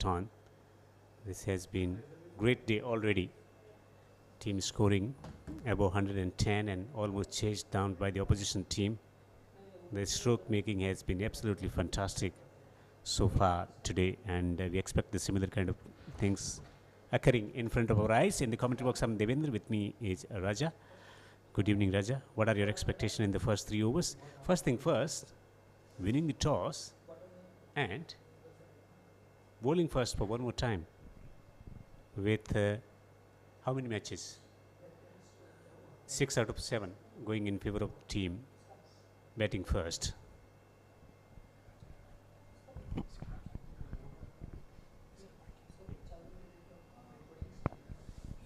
ton. This has been great day already. Team scoring above 110 and almost chased down by the opposition team. The stroke making has been absolutely fantastic so far today, and we expect the similar kind of things occurring in front of our eyes. In the commentary box, I'm Devendra. With me is Raja. Good evening, Raja. What are your expectations in the first 3 overs? First thing first, winning the toss and bowling first for one more time. With how many matches? 6 out of 7 going in favor of the team batting first.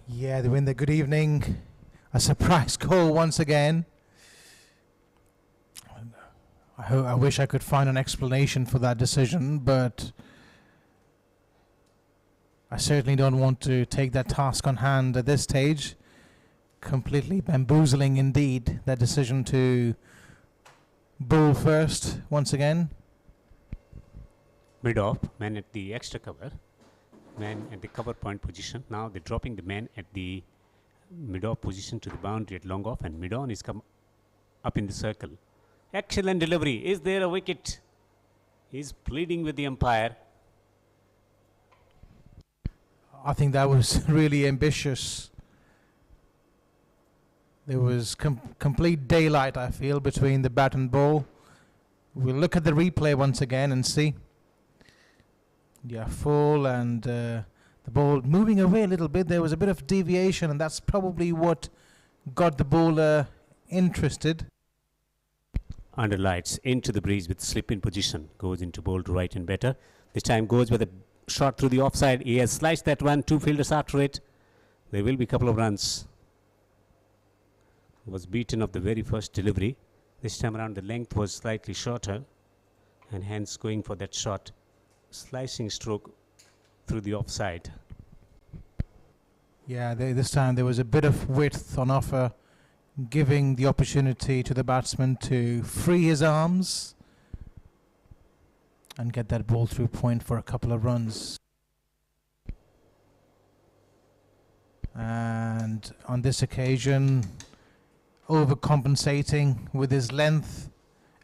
Yeah, they win the good evening. A surprise goal once again. I wish I could find an explanation for that decision, but I certainly don't want to take that task on hand at this stage. Completely bamboozling indeed, that decision to bowl first once again. Mid-off, man at the extra cover, man at the cover point position. Now they're dropping the man at the mid-off position to the boundary at long off, and mid-on is come up in the circle. Excellent delivery. Is there a wicket? He's pleading with the umpire. I think that was really ambitious. There was complete daylight, I feel, between the bat and ball. We'll look at the replay once again and see. Yeah, full and the ball moving away a little bit. There was a bit of deviation, and that's probably what got the bowler interested. Under lights, into the breeze with slip in position. Goes into bowl to right and better. This time goes with a shot through the offside. He has sliced that one. 2 fielders after it. There will be a couple of runs. Was beaten of the very first delivery. This time around the length was slightly shorter, and hence going for that shot. Slicing stroke through the offside. Yeah, this time there was a bit of width on offer, giving the opportunity to the batsman to free his arms and get that ball through point for a couple of runs. And on this occasion, overcompensating with his length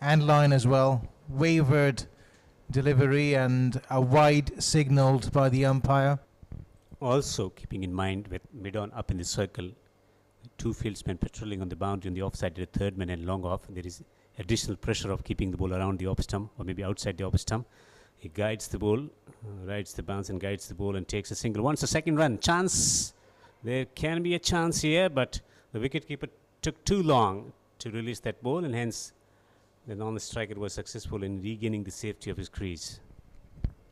and line as well. Wavered delivery and a wide signalled by the umpire. Also keeping in mind with mid-on up in the circle, 2 fieldsmen patrolling on the boundary on the offside, the third man and long off. There is additional pressure of keeping the ball around the off stump or maybe outside the off stump. He guides the ball, rides the bounce and guides the ball and takes a single. Wants a second run. Chance. There can be a chance here, but the wicketkeeper took too long to release that ball, and hence the non-striker was successful in regaining the safety of his crease.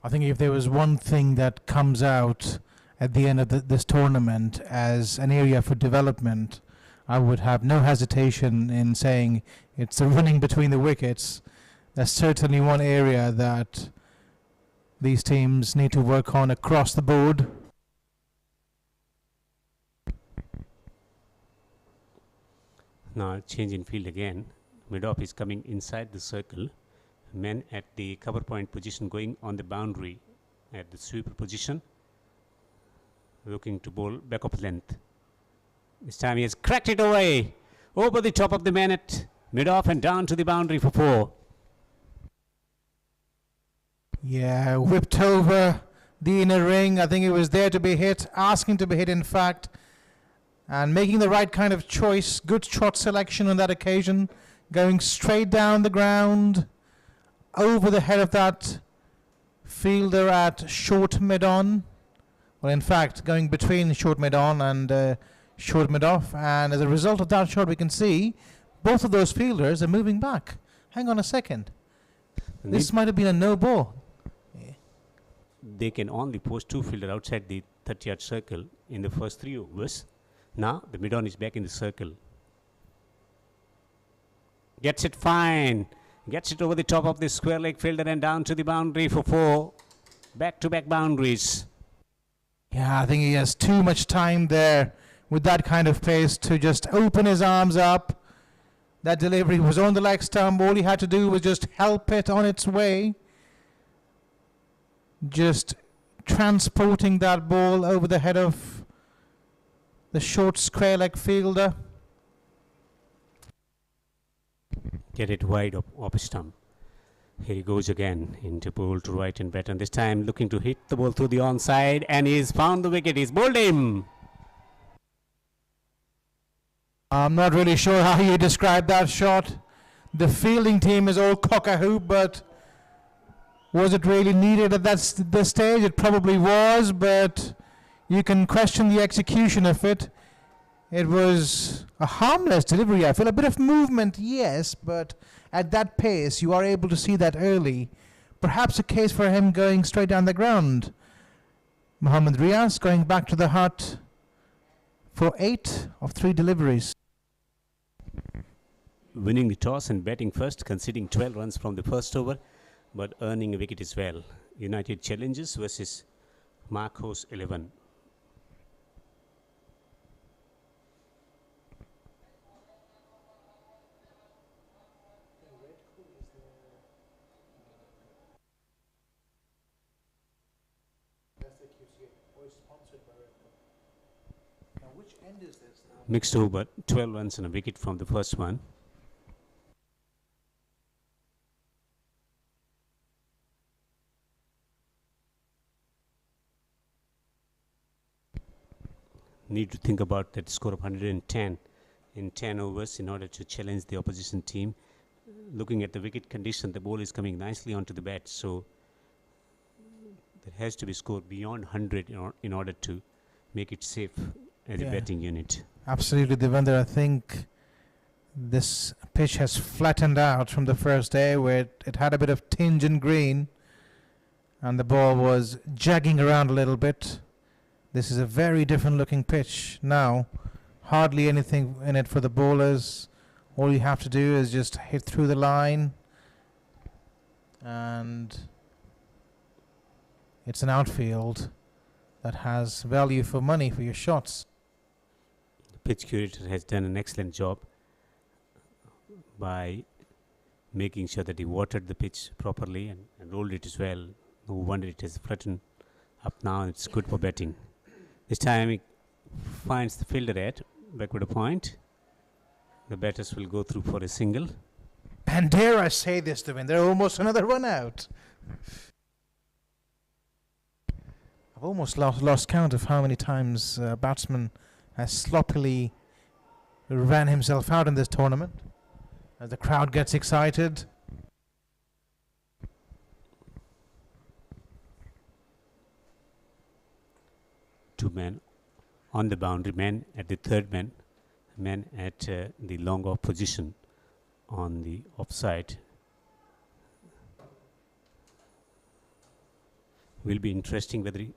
I think if there was one thing that comes out at the end of this tournament as an area for development, I would have no hesitation in saying it's the running between the wickets. That's certainly one area that these teams need to work on across the board. Now change in field again. Mid-off is coming inside the circle. Men at the cover point position going on the boundary at the sweeper position. Looking to bowl back of length. This time he has cracked it away. Over the top of the man at mid-off and down to the boundary for 4. Yeah, whipped over the inner ring. I think it was there to be hit, asking to be hit in fact, and making the right kind of choice. Good shot selection on that occasion. Going straight down the ground, over the head of that fielder at short mid-on. Well, in fact, going between short mid-on and short mid-off. And as a result of that shot, we can see both of those fielders are moving back. Hang on a second. This might have been a no ball. They can only post 2 fielders outside the 30-yard circle in the first 3 overs. Now the mid-on is back in the circle. Gets it fine. Gets it over the top of the square leg fielder and down to the boundary for 4. Back-to-back boundaries. Yeah, I think he has too much time there with that kind of pace to just open his arms up. That delivery was on the leg stump. All he had to do was just help it on its way. Just transporting that ball over the head of the short square leg fielder. Get it wide off stump. Here he goes again into ball to right and bat, and this time looking to hit the ball through the onside, and he's found the wicket. He's bowled him. I'm not really sure how you describe that shot. The fielding team is all cock-a-hoop, but was it really needed at that stage? It probably was, but you can question the execution of it. It was a harmless delivery. I feel a bit of movement, yes, but at that pace, you are able to see that early. Perhaps a case for him going straight down the ground. Mohammad Riaz going back to the hut for 8 of 3 deliveries. Winning the toss and batting first, conceding 12 runs from the first over, but earning a wicket as well. United challenges versus Markhors 11. Which end is this? Mixed over, 12 runs and a wicket from the first one. Need to think about that score of 110 in 10 overs in order to challenge the opposition team. Looking at the wicket condition, the ball is coming nicely onto the bat, so there has to be score beyond 100 in order to make it safe as a batting unit. Absolutely, Devendra. I think this pitch has flattened out from the first day where it had a bit of tinge in green and the ball was jagging around a little bit. This is a very different looking pitch now. Hardly anything in it for the bowlers. All you have to do is just hit through the line, and it's an outfield that has value for money for your shots. The pitch curator has done an excellent job by making sure that he watered the pitch properly and rolled it as well. No wonder it has flattened up now, and it's good for batting. This time he finds the fielder at backward a point. The batters will go through for a single. And dare I say this, Devendra, almost another run out. I've almost lost count of how many times a batsman has sloppily ran himself out in this tournament. As the crowd gets excited. Two men on the boundary, man at the third man at the long off position on the offside. Will be interesting whether he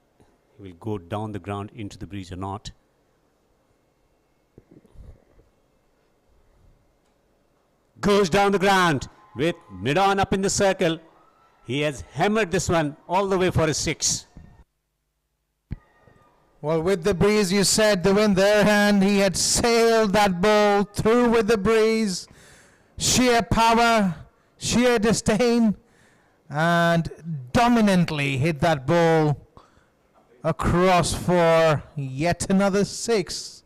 will go down the ground into the breeze or not. Goes down the ground with mid-on up in the circle. He has hammered this one all the way for a 6. Well, with the breeze, you said, the wind there, and he had sailed that ball through with the breeze. Sheer power, sheer disdain, and dominantly hit that ball across for yet another 6.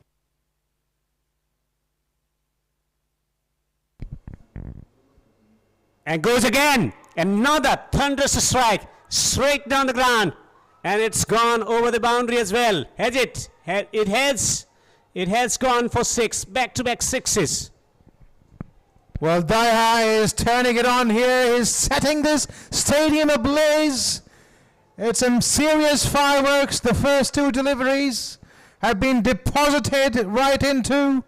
And goes again. Another thunderous strike straight down the ground. And it's gone over the boundary as well. Has it? It has. It has gone for 6. Back-to-back 6s. Well, Daiha is turning it on here. He's setting this stadium ablaze. It's some serious fireworks. The first 2 deliveries have been deposited right into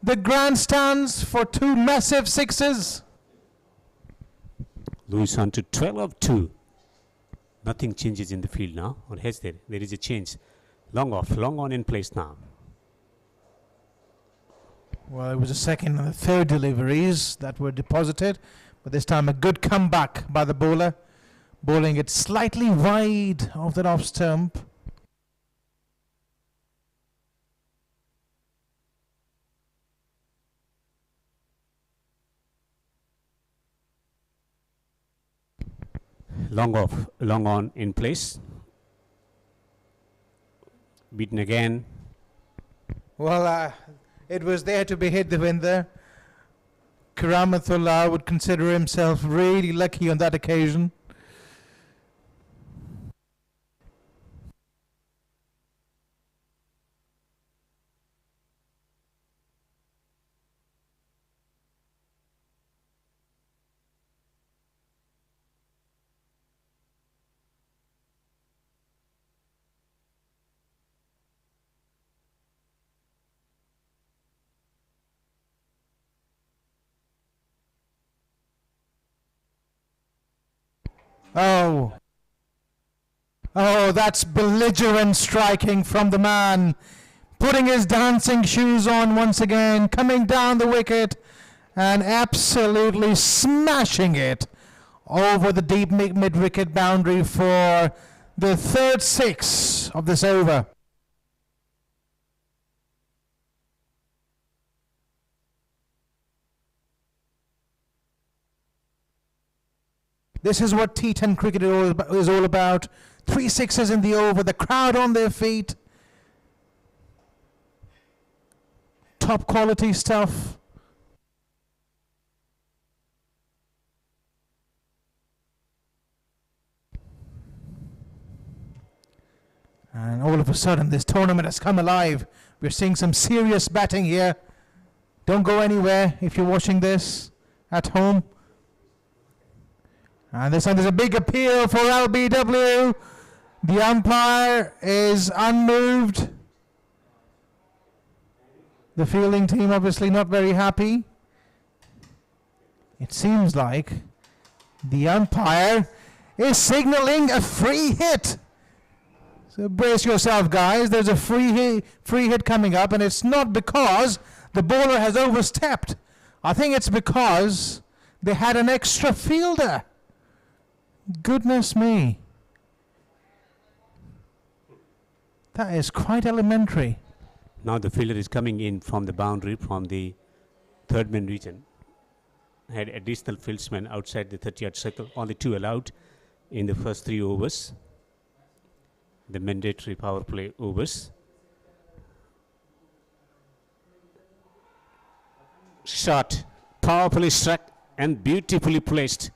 the grandstands for 2 massive 6s. Lewis on to 12 of 2. Nothing changes in the field now, or has there? There is a change. Long off, long on in place now. Well, it was the second and the third deliveries that were deposited, but this time a good comeback by the bowler, bowling it slightly wide of that off stump. Long off, long on in place. Beaten again. Well, it was there to be hit, the winder. Karamatullah would consider himself really lucky on that occasion. Oh. Oh, that's belligerent striking from the man. Putting his dancing shoes on once again, coming down the wicket and absolutely smashing it over the deep mid-wicket boundary for the third six of this over. This is what T10 cricket is all about. 3 sixes in the over, the crowd on their feet. Top quality stuff. And all of a sudden, this tournament has come alive. We're seeing some serious batting here. Don't go anywhere if you're watching this at home. And this time there's a big appeal for LBW. The umpire is unmoved. The fielding team obviously not very happy. It seems like the umpire is signaling a free hit. So brace yourself, guys. There's a free hit coming up, and it's not because the bowler has overstepped. I think it's because they had an extra fielder. Goodness me. That is quite elementary. Now the fielder is coming in from the boundary from the third man region. Had additional fieldsmen outside the 30-yard circle. Only 2 allowed in the first 3 overs. The mandatory power play overs. Shot. Powerfully struck and beautifully placed.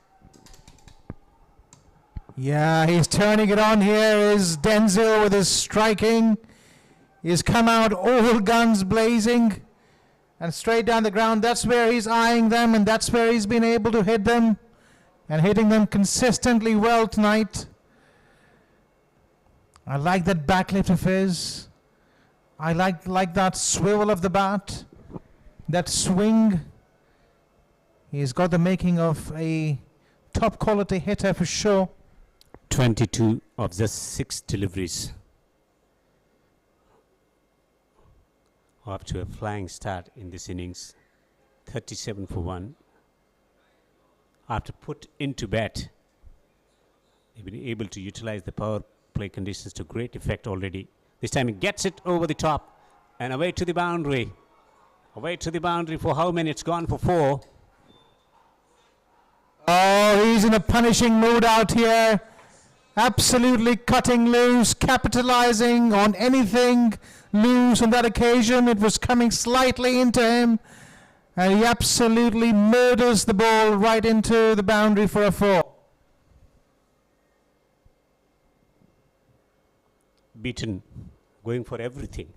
Yeah, he's turning it on here is Denzel with his striking. He's come out all guns blazing and straight down the ground. That's where he's eyeing them, and that's where he's been able to hit them and hitting them consistently well tonight. I like that backlift of his. I like that swivel of the bat, that swing. He's got the making of a top quality hitter for sure. 22 of just 6 deliveries. Off to a flying start in this innings. 37 for 1. After put into bat, they've been able to utilize the power play conditions to great effect already. This time he gets it over the top and away to the boundary. Away to the boundary for how many? It's gone for 4. Oh, he's in a punishing mood out here. Absolutely cutting loose, capitalizing on anything loose on that occasion. It was coming slightly into him, and he absolutely murders the ball right into the boundary for a 4. Beaten, going for everything.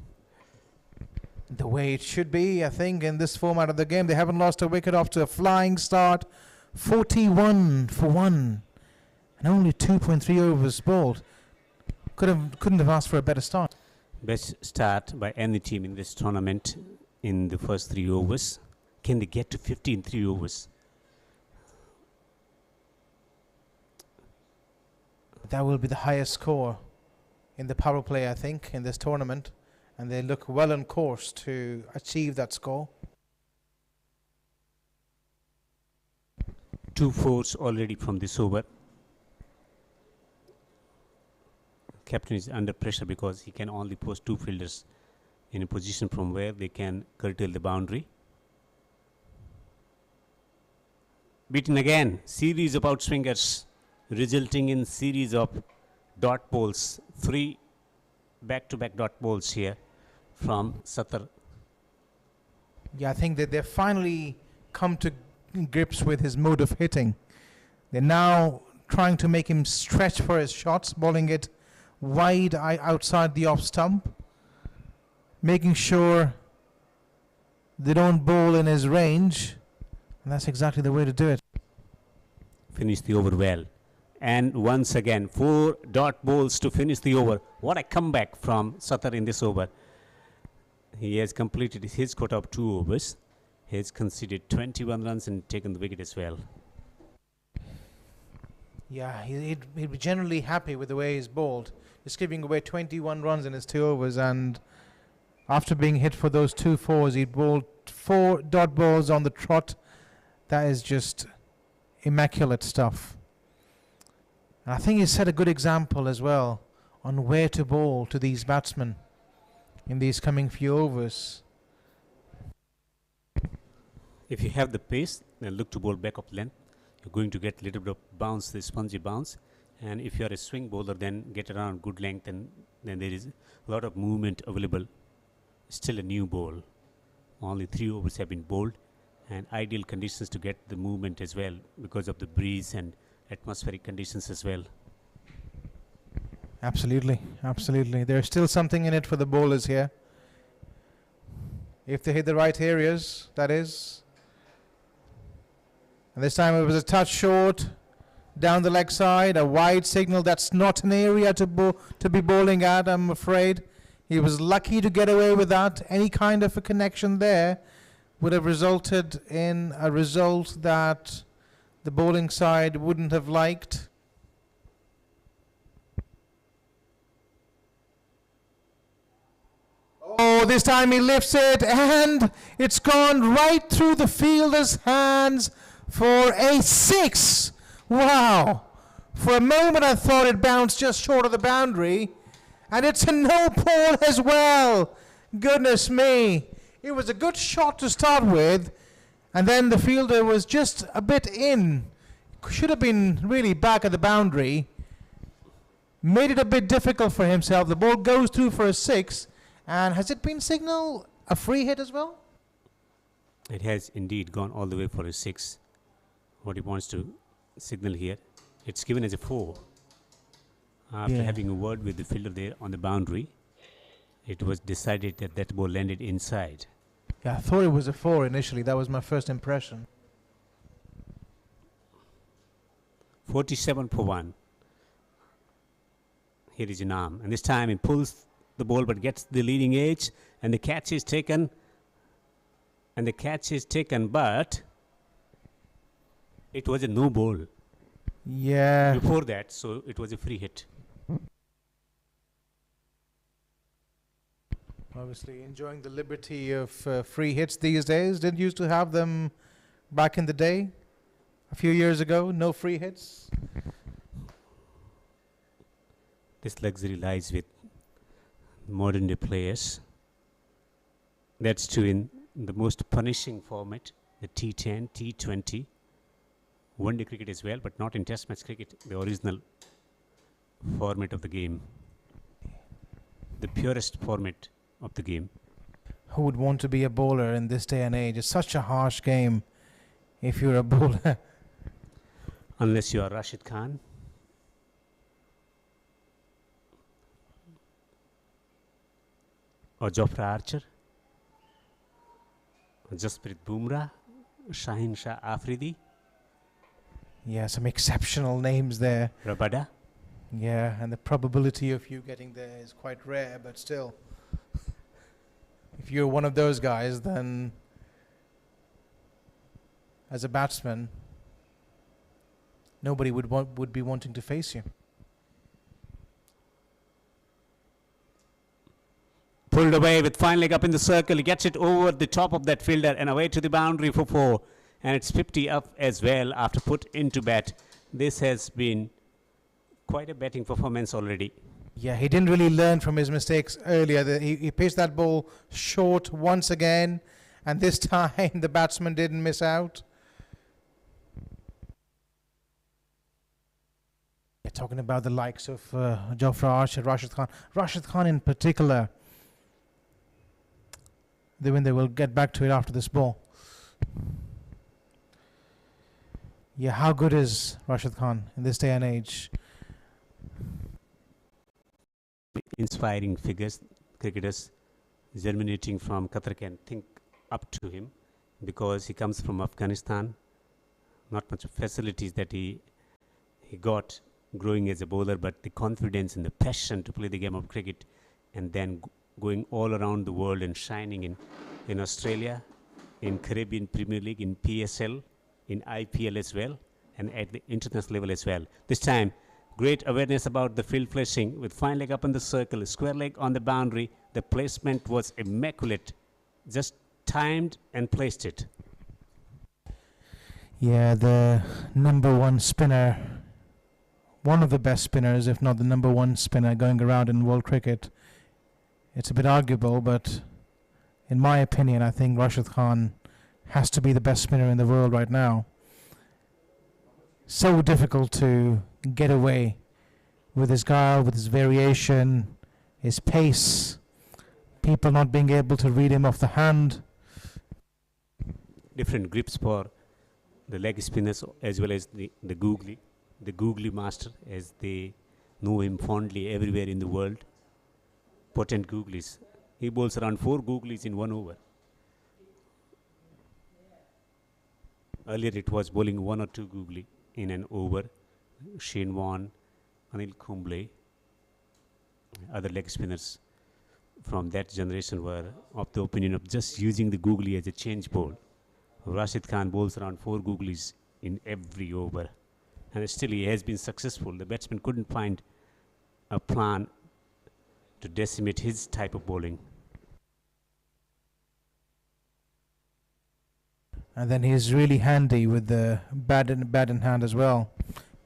The way it should be, I think, in this format of the game. They haven't lost a wicket off to a flying start. 41 for 1. And only 2.3 overs bowled. Couldn't have asked for a better start. Best start by any team in this tournament in the first 3 overs. Can they get to 50 in 3 overs? That will be the highest score in the power play, I think, in this tournament. And they look well on course to achieve that score. 2 fours already from this over. Captain is under pressure because he can only post 2 fielders in a position from where they can curtail the boundary. Beaten again. Series of outswingers resulting in series of dot balls. 3 back-to-back dot balls here from Qatar. Yeah, I think that they've finally come to grips with his mode of hitting. They're now trying to make him stretch for his shots, bowling it wide outside the off stump, making sure they don't bowl in his range, and that's exactly the way to do it. Finish the over well. And once again, 4 dot balls to finish the over. What a comeback from Qatar in this over. He has completed his quota of 2 overs. He has conceded 21 runs and taken the wicket as well. Yeah, he'd be generally happy with the way he's bowled. He's giving away 21 runs in his 2 overs, and after being hit for those 2 fours, he bowled 4 dot balls on the trot. That is just immaculate stuff. And I think he set a good example as well on where to bowl to these batsmen in these coming few overs. If you have the pace, then look to bowl back of length. You're going to get a little bit of bounce, the spongy bounce. And if you are a swing bowler, then get around good length, and then there is a lot of movement available. Still a new ball. Only 3 overs have been bowled, and ideal conditions to get the movement as well because of the breeze and atmospheric conditions as well. Absolutely, absolutely. There's still something in it for the bowlers here. If they hit the right areas, that is. And this time it was a touch short down the leg side, a wide signal. That's not an area to be bowling at, I'm afraid. He was lucky to get away with that. Any kind of a connection there would have resulted in a result that the bowling side wouldn't have liked. Oh, this time he lifts it, and it's gone right through the fielder's hands for a 6. Wow. For a moment I thought it bounced just short of the boundary, and it's a no ball as well. Goodness me. It was a good shot to start with, and then the fielder was just a bit in. Should have been really back at the boundary. Made it a bit difficult for himself. The ball goes through for a 6. And has it been signalled a free hit as well? It has indeed gone all the way for a 6. What he wants to signal here, it's given as a 4. After having a word with the fielder there on the boundary, it was decided that that ball landed inside. Yeah, I thought it was a 4 initially. That was my first impression. 47 for 1. Here is an arm, and this time he pulls the ball but gets the leading edge, and the catch is taken. But it was a no ball. Yeah. Before that, so it was a free hit. Obviously enjoying the liberty of free hits these days. Didn't used to have them back in the day. A few years ago, no free hits. This luxury lies with modern day players. That's true in the most punishing format, the T10, T20, one day cricket as well, but not in test match cricket, the original format of the game, the purest format of the game. Who would want to be a bowler in this day and age? It's such a harsh game if you're a bowler. Unless you are Rashid Khan. Or Jofra Archer, or Jasprit Bumrah, Shaheen Shah Afridi. Yeah, some exceptional names there. Rabada. Yeah, and the probability of you getting there is quite rare, but still. If you're one of those guys, then as a batsman, nobody would be wanting to face you. Pulled away with fine leg up in the circle. He gets it over the top of that fielder and away to the boundary for 4. And it's 50 up as well after put into bat. This has been quite a batting performance already. Yeah, he didn't really learn from his mistakes earlier. He pitched that ball short once again, and this time the batsman didn't miss out. You're talking about the likes of Jofra Archer, Rashid Khan. Rashid Khan in particular. They will get back to it after this ball. Yeah, how good is Rashid Khan in this day and age? Inspiring figures, cricketers germinating from Qatar can think up to him because he comes from Afghanistan. Not much facilities that he got growing as a bowler, but the confidence and the passion to play the game of cricket, and then going all around the world and shining in Australia, in Caribbean Premier League, in PSL, in IPL as well, and at the international level as well. This time, great awareness about the field placing with fine leg up in the circle, square leg on the boundary. The placement was immaculate, just timed and placed it. Yeah, the number one spinner, one of the best spinners, if not the number one spinner going around in world cricket. It's a bit arguable, but in my opinion, I think Rashid Khan has to be the best spinner in the world right now. So difficult to get away with his guile, with his variation, his pace, people not being able to read him off the hand. Different grips for the leg spinners as well as the googly master, as they know him fondly everywhere in the world. Potent googlies. He bowls around 4 googlies in 1 over. Earlier it was bowling 1 or 2 googly in an over. Shane Warne, Anil Kumble, other leg spinners from that generation were of the opinion of just using the googly as a change bowl. Rashid Khan bowls around 4 googlies in every over, and still he has been successful. The batsman couldn't find a plan to decimate his type of bowling. And then he's really handy with the bat in hand as well.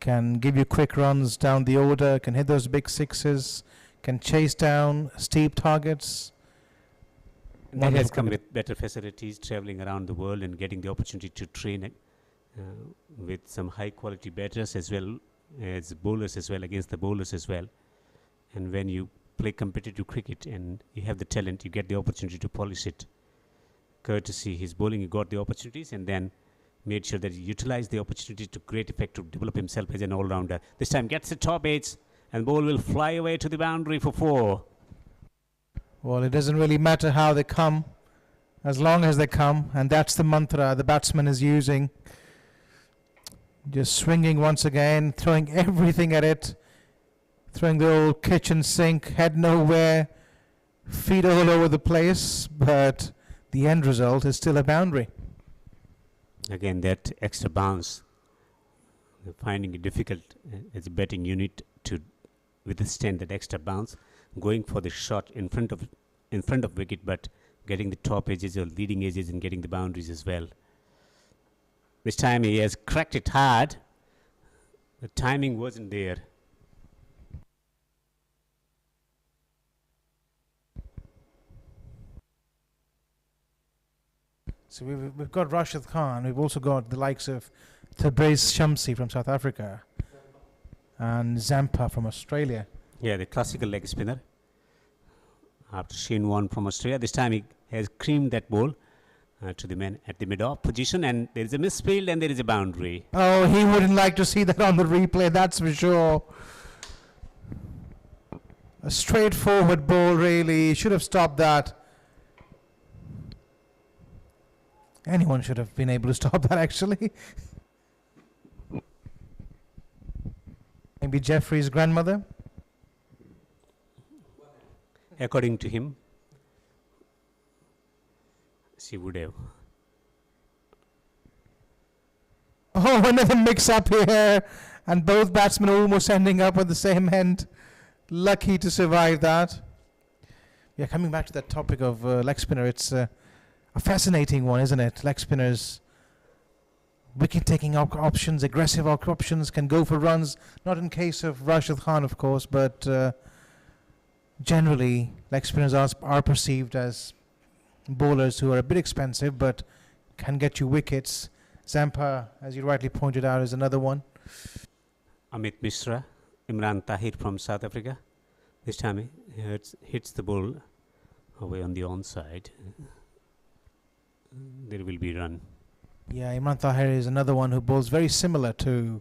Can give you quick runs down the order, can hit those big sixes, can chase down steep targets. That has come with better facilities, traveling around the world and getting the opportunity to train with some high quality batters as well as bowlers as well, against the bowlers as well. And when you play competitive cricket and you have the talent, you get the opportunity to polish it. Courtesy his bowling, he got the opportunities and then made sure that he utilized the opportunity to great effect to develop himself as an all-rounder. This time gets the top edge and ball will fly away to the boundary for 4. Well, it doesn't really matter how they come, as long as they come, and that's the mantra the batsman is using. Just swinging once again, throwing everything at it, throwing the old kitchen sink, head nowhere, feet all over the place, but the end result is still a boundary. Again, that extra bounce, finding it difficult as a batting unit to withstand that extra bounce, going for the shot in front of wicket, but getting the top edges or leading edges and getting the boundaries as well. This time he has cracked it hard. The timing wasn't there. So we've got Rashid Khan. We've also got the likes of Tabriz Shamsi from South Africa and Zampa from Australia. Yeah, the classical leg spinner. After Shane Warne from Australia, this time he has creamed that ball to the man at the mid-off position, and there is a misfield and there is a boundary. Oh, he wouldn't like to see that on the replay, that's for sure. A straightforward ball, really. Should have stopped that. Anyone should have been able to stop that, actually. Maybe Jeffrey's grandmother? According to him, she would have. Oh, another mix-up here. And both batsmen almost ending up at the same end. Lucky to survive that. Yeah, coming back to that topic of leg spinner, it's a fascinating one, isn't it? Leg spinners, wicket-taking options, aggressive options, can go for runs. Not in case of Rashid Khan, of course, but generally, leg spinners are perceived as bowlers who are a bit expensive, but can get you wickets. Zampa, as you rightly pointed out, is another one. Amit Mishra, Imran Tahir from South Africa. This time he hits the ball away on the onside. There will be run. Yeah, Imran Tahir is another one who bowls very similar to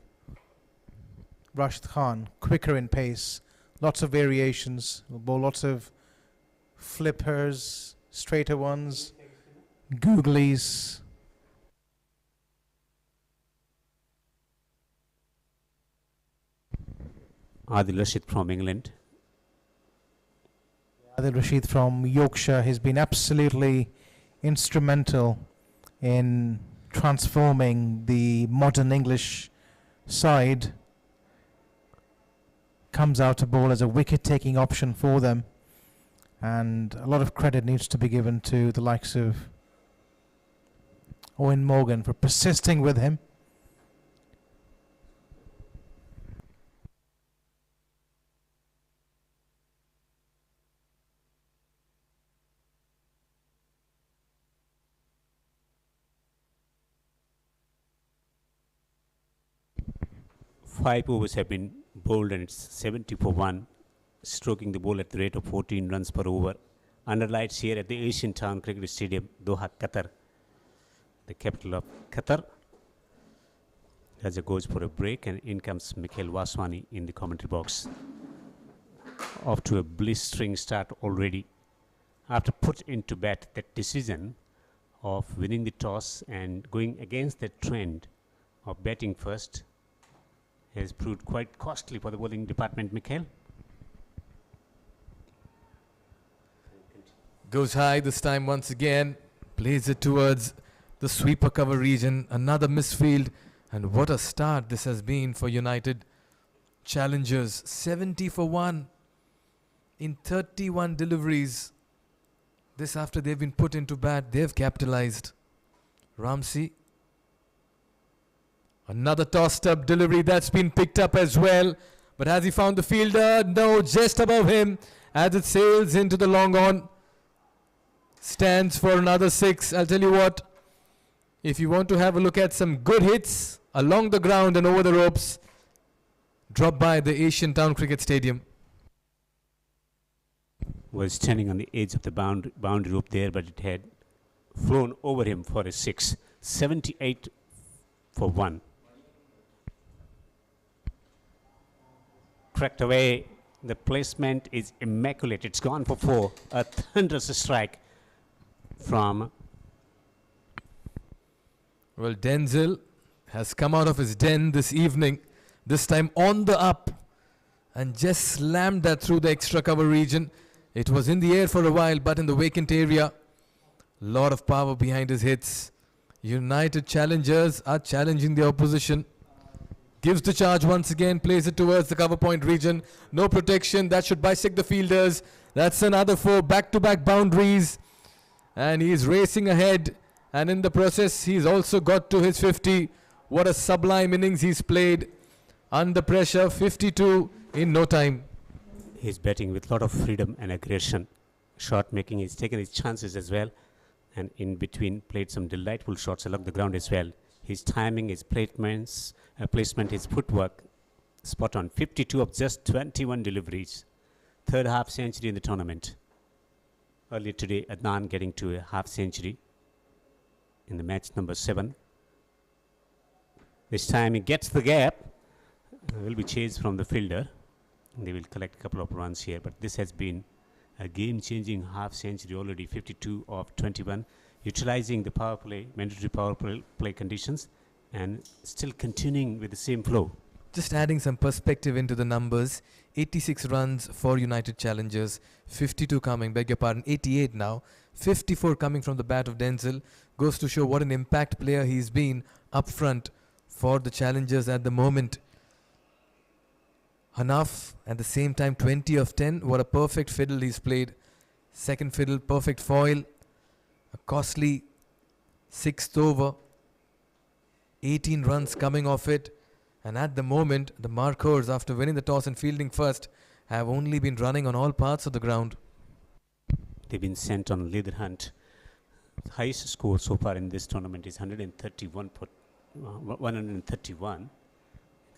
Rashid Khan, quicker in pace, lots of variations, will bowl lots of flippers, straighter ones, googlies. Adil Rashid from England. Adil Rashid from Yorkshire has been absolutely instrumental in transforming the modern English side. Comes out to bowl as a wicket-taking option for them, and a lot of credit needs to be given to the likes of Owen Morgan for persisting with him. Five overs have been bowled and it's 70 for 1, stroking the ball at the rate of 14 runs per over. Under lights here at the Asian Town Cricket Stadium, Doha, Qatar, the capital of Qatar. Raja goes for a break and in comes Mikhail Vaswani in the commentary box. Off to a blistering start already. After put into bat, that decision of winning the toss and going against the trend of batting first has proved quite costly for the bowling department, Mikhail. Goes high this time once again, plays it towards the sweeper cover region, another misfield, and what a start this has been for United Challengers. 70 for 1 in 31 deliveries. This after they've been put into bat, they've capitalized. Ramsey, another tossed up delivery that's been picked up as well. But has he found the fielder? No, just above him as it sails into the long on. Stands for another 6. I'll tell you what, if you want to have a look at some good hits along the ground and over the ropes, drop by the Asian Town Cricket Stadium. Was standing on the edge of the boundary rope there, but it had flown over him for a 6. 78 for 1. Cracked away. The placement is immaculate. It's gone for 4. A thunderous strike from... Well, Denzel has come out of his den this evening, this time on the up, and just slammed that through the extra cover region. It was in the air for a while, but in the vacant area. Lot of power behind his hits. United Challengers are challenging the opposition. Gives the charge once again, plays it towards the cover point region. No protection, that should bisect the fielders. That's another 4 back-to-back boundaries. And he's racing ahead. And in the process, he's also got to his 50. What a sublime innings he's played. Under pressure, 52 in no time. He's batting with a lot of freedom and aggression. Shot making, he's taken his chances as well. And in between, played some delightful shots along the ground as well. His timing, his placement, his footwork, spot on. 52 of just 21 deliveries. Third half century in the tournament. Earlier today, Adnan getting to a half century in the match number 7. This time he gets the gap. Will be chased from the fielder. They will collect a couple of runs here, but this has been a game-changing half century already. 52 of 21, utilizing the power play, mandatory power play conditions, and still continuing with the same flow. Just adding some perspective into the numbers, 86 runs for United Challengers, 52 coming, beg your pardon, 88 now, 54 coming from the bat of Denzel. Goes to show what an impact player he's been up front for the Challengers at the moment. Hanaf at the same time 20 of 10. What a perfect fiddle he's played. Second fiddle, perfect foil. A costly 6th over. 18 runs coming off it. And at the moment, the Markhors, after winning the toss and fielding first, have only been running on all parts of the ground. They've been sent on a leader hunt. The highest score so far in this tournament is 131.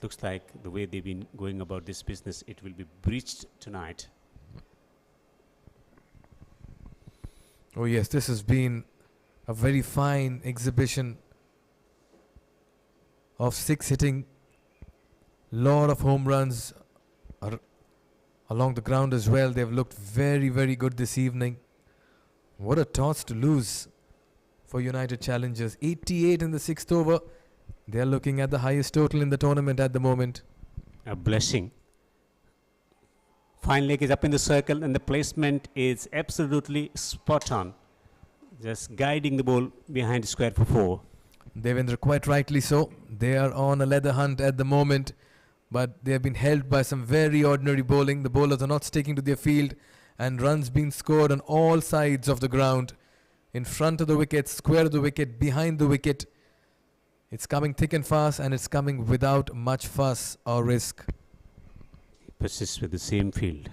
looks like the way they've been going about this business, it will be breached tonight. Oh yes, this has been a very fine exhibition of six hitting. Lot of home runs along the ground as well. They've looked very, very good this evening. What a toss to lose for United Challengers. 88 in the sixth over. They're looking at the highest total in the tournament at the moment. A blessing. Fine leg is up in the circle and the placement is absolutely spot on. Just guiding the ball behind the square for 4. Devendra, quite rightly so. They are on a leather hunt at the moment, but they have been helped by some very ordinary bowling. The bowlers are not sticking to their field, and runs being scored on all sides of the ground. In front of the wicket, square of the wicket, behind the wicket. It's coming thick and fast, and it's coming without much fuss or risk. Persists with the same field.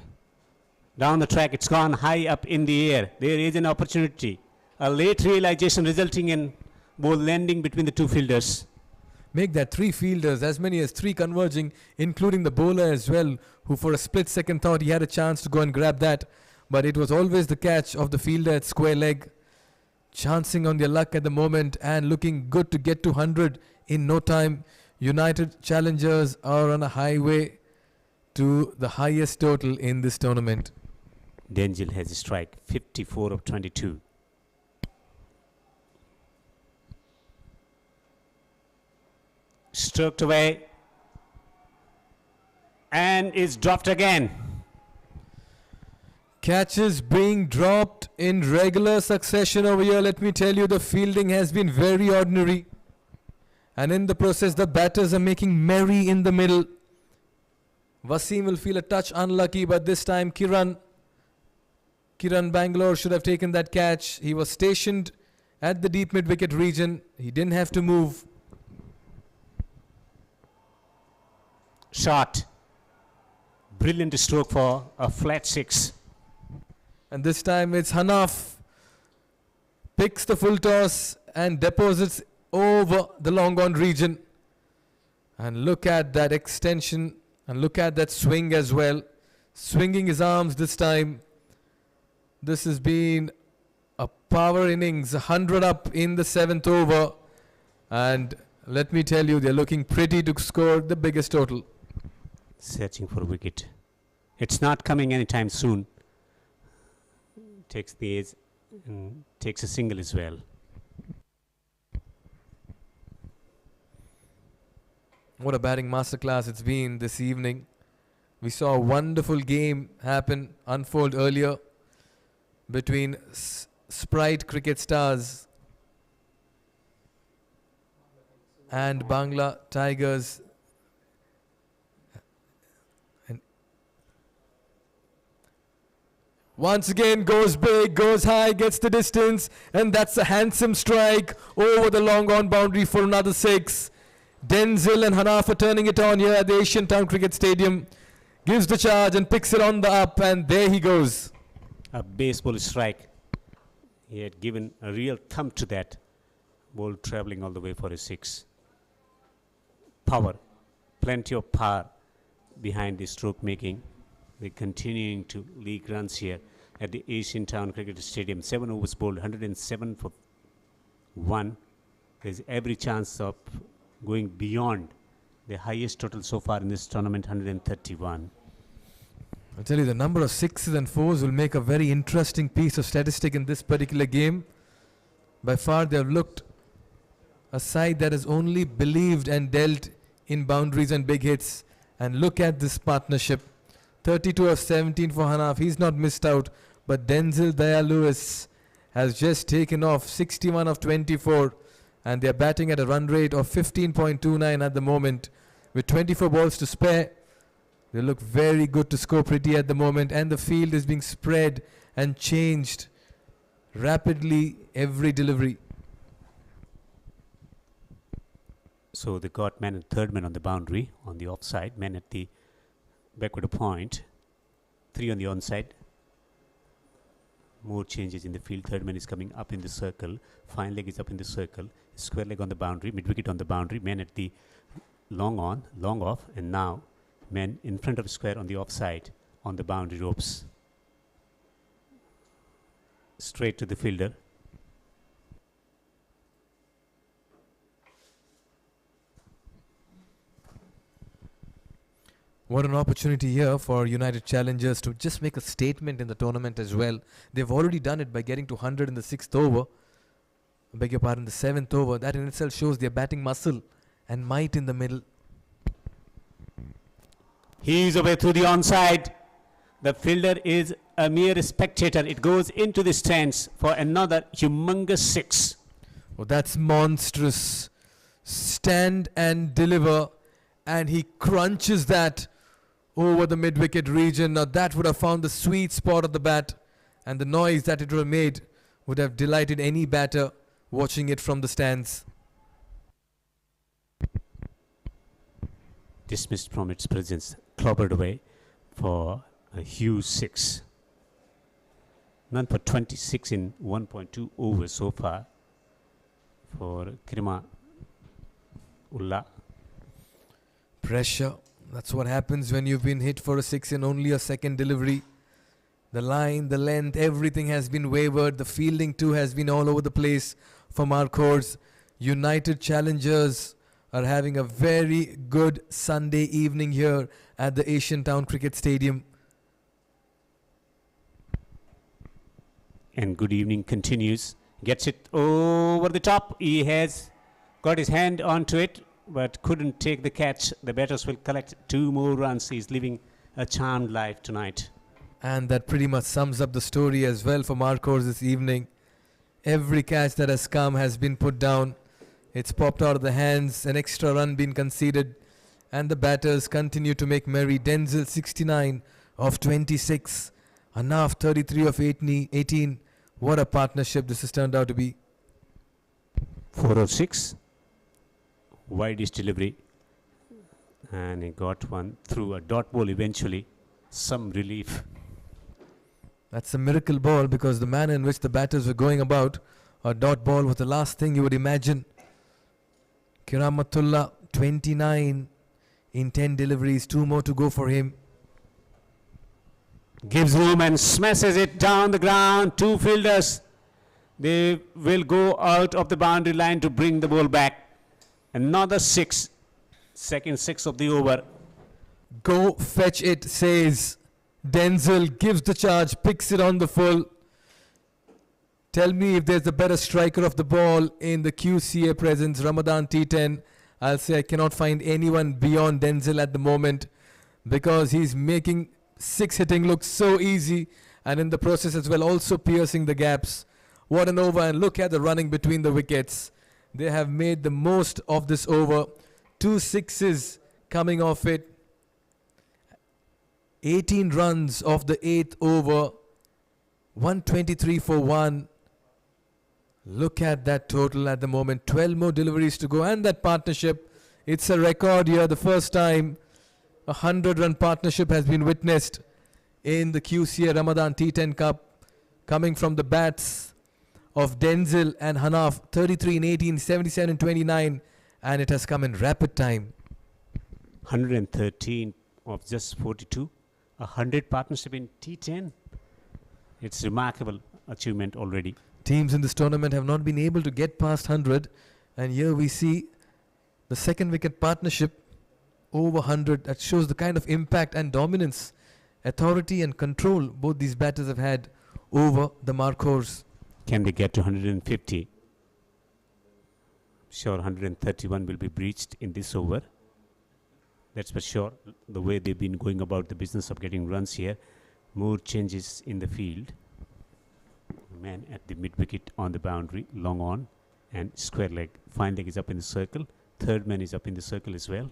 Down the track, it's gone high up in the air. There is an opportunity. A late realization resulting in ball landing between the two fielders. Make that 3 fielders, as many as 3 converging, including the bowler as well, who for a split second thought he had a chance to go and grab that. But it was always the catch of the fielder at square leg. Chancing on their luck at the moment and looking good to get to 100 in no time. United Challengers are on a highway to the highest total in this tournament. Denzel has a strike, 54 of 22. Stroked away and is dropped again. Catches being dropped in regular succession over here. Let me tell you, the fielding has been very ordinary. And in the process, the batters are making merry in the middle. Wasim will feel a touch unlucky, but this time Kiran Bangalore should have taken that catch. He was stationed at the deep mid-wicket region. He didn't have to move. Shot. Brilliant stroke for a flat 6. And this time it's Hanaf. Picks the full toss and deposits over the long on region. And look at that extension and look at that swing as well. Swinging his arms this time. This has been a power innings, 100 up in the 7th over. And let me tell you, they're looking pretty to score the biggest total. Searching for a wicket. It's not coming anytime soon. Takes the edge and takes a single as well. What a batting masterclass it's been this evening. We saw a wonderful game unfold earlier between Sprite Cricket Stars and Bangla Tigers. And once again goes big, goes high, gets the distance, and that's a handsome strike over the long on boundary for another 6. Denzel and Hanaf are turning it on here at the Asian Town Cricket Stadium. Gives the charge and picks it on the up, and there he goes. A baseball strike. He had given a real thump to that. Ball travelling all the way for a 6. Power. Plenty of power behind the stroke making. They're continuing to leak runs here at the Asian Town Cricket Stadium. 7 overs bowled, 107 for 1. There's every chance of going beyond the highest total so far in this tournament, 131. I'll tell you, the number of 6s and 4s will make a very interesting piece of statistic in this particular game. By far, they have looked a side that has only believed and dealt in boundaries and big hits. And look at this partnership. 32 of 17 for Hanaf. He's not missed out. But Denzel Daya-Lewis has just taken off 61 of 24. And they're batting at a run rate of 15.29 at the moment. With 24 balls to spare, they look very good to score pretty at the moment. And the field is being spread and changed rapidly every delivery. So they got man and third man on the boundary, on the offside, man at the backward point, 3 on the onside. More changes in the field. Third man is coming up in the circle. Fine leg is up in the circle. Square leg on the boundary. Mid wicket on the boundary. Man at the long on, long off, and now men in front of square on the offside on the boundary ropes. Straight to the fielder. What an opportunity here for United Challengers to just make a statement in the tournament as well. They've already done it by getting to 100 in the 6th over. I beg your pardon, the 7th over. That in itself shows their batting muscle and might in the middle. He's away through the onside. The fielder is a mere spectator. It goes into the stands for another humongous 6. Oh, that's monstrous. Stand and deliver. And he crunches that over the mid-wicket region. Now that would have found the sweet spot of the bat, and the noise that it would have made would have delighted any batter watching it from the stands. Dismissed from its presence, clobbered away for a huge 6. None for 26 in 1.2 overs so far for Kirima Ullah. Pressure. That's what happens when you've been hit for a 6 in only a second delivery. The line, the length, everything has been wavered. The fielding too has been all over the place for Markhors. United Challengers are having a very good Sunday evening here at the Asian Town Cricket Stadium. And good evening continues. Gets it over the top. He has got his hand onto it, but couldn't take the catch. The batters will collect 2 more runs. He's living a charmed life tonight. And that pretty much sums up the story as well for Markhors this evening. Every catch that has come has been put down. It's popped out of the hands, an extra run been conceded, and the batters continue to make merry. Denzel 69 of 26, Hanaf 33 of 18. What a partnership this has turned out to be. 406. Widest delivery, and he got one through a dot ball eventually. Some relief. That's a miracle ball, because the manner in which the batters were going about, a dot ball was the last thing you would imagine. Kiramatullah 29 in 10 deliveries, 2 more to go for him. Gives room and smashes it down the ground. 2 fielders. They will go out of the boundary line to bring the ball back. Another 6. Second 6 of the over. Go fetch it, says Denzel, gives the charge, picks it on the full. Tell me if there's a better striker of the ball in the QCA presence, Ramadan T10. I'll say I cannot find anyone beyond Denzel at the moment, because he's making 6 hitting look so easy, and in the process as well also piercing the gaps. What an over, and look at the running between the wickets. They have made the most of this over. 2 6s coming off it. 18 runs off the 8th over. 123 for 1. Look at that total at the moment. 12 more deliveries to go, and that partnership. It's a record here. The first time a 100-run partnership has been witnessed in the QCA Ramadan T10 Cup, coming from the bats of Denzel and Hanaf. 33 in 18, 77 in 29, and it has come in rapid time. 113 of just 42. A 100 partnership in T10. It's remarkable achievement already. Teams in this tournament have not been able to get past 100, and here we see the second wicket partnership over 100. That shows the kind of impact and dominance, authority and control both these batters have had over the Markhors. Can they get to 150? Sure, 131 will be breached in this over. That's for sure. The way they've been going about the business of getting runs here. More changes in the field. Man at the mid-wicket on the boundary, long on, and square leg. Fine leg is up in the circle. Third man is up in the circle as well.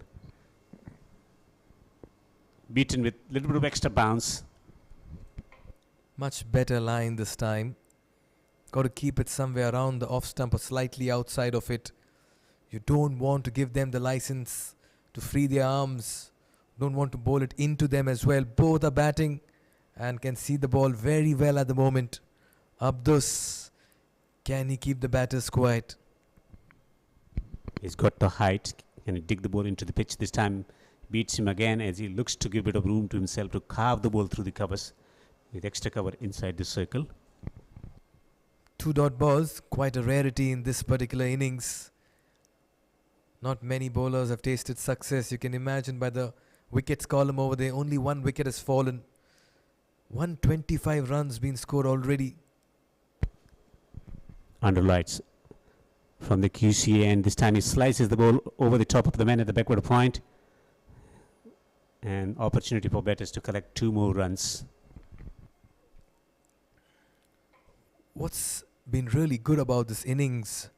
Beaten with a little bit of extra bounce. Much better line this time. Got to keep it somewhere around the off stump or slightly outside of it. You don't want to give them the license to free their arms. Don't want to bowl it into them as well. Both are batting and can see the ball very well at the moment. Abdus, can he keep the batters quiet? He's got the height. Can he dig the ball into the pitch? This time beats him again as he looks to give a bit of room to himself to carve the ball through the covers with extra cover inside the circle. 2-dot balls, quite a rarity in this particular innings. Not many bowlers have tasted success. You can imagine by the wickets column over there, only one wicket has fallen. 125 runs been scored already. Under lights from the QCA, and this time he slices the ball over the top of the man at the backward point. An opportunity for batters to collect 2 more runs. What's been really good about this innings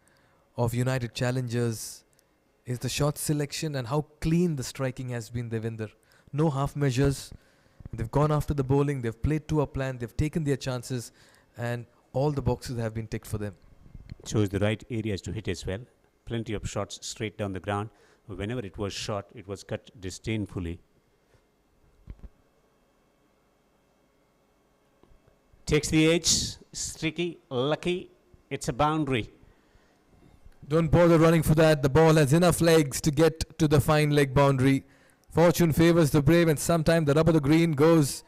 of United Challengers is the shot selection and how clean the striking has been, Devinder. No half measures. They've gone after the bowling, they've played to a plan, they've taken their chances, and all the boxes have been ticked for them. Chose the right areas to hit as well. Plenty of shots straight down the ground. Whenever it was shot, it was cut disdainfully. Takes the edge. Streaky, lucky. It's a boundary. Don't bother running for that. The ball has enough legs to get to the fine leg boundary. Fortune favours the brave, and sometimes the rub of the green goes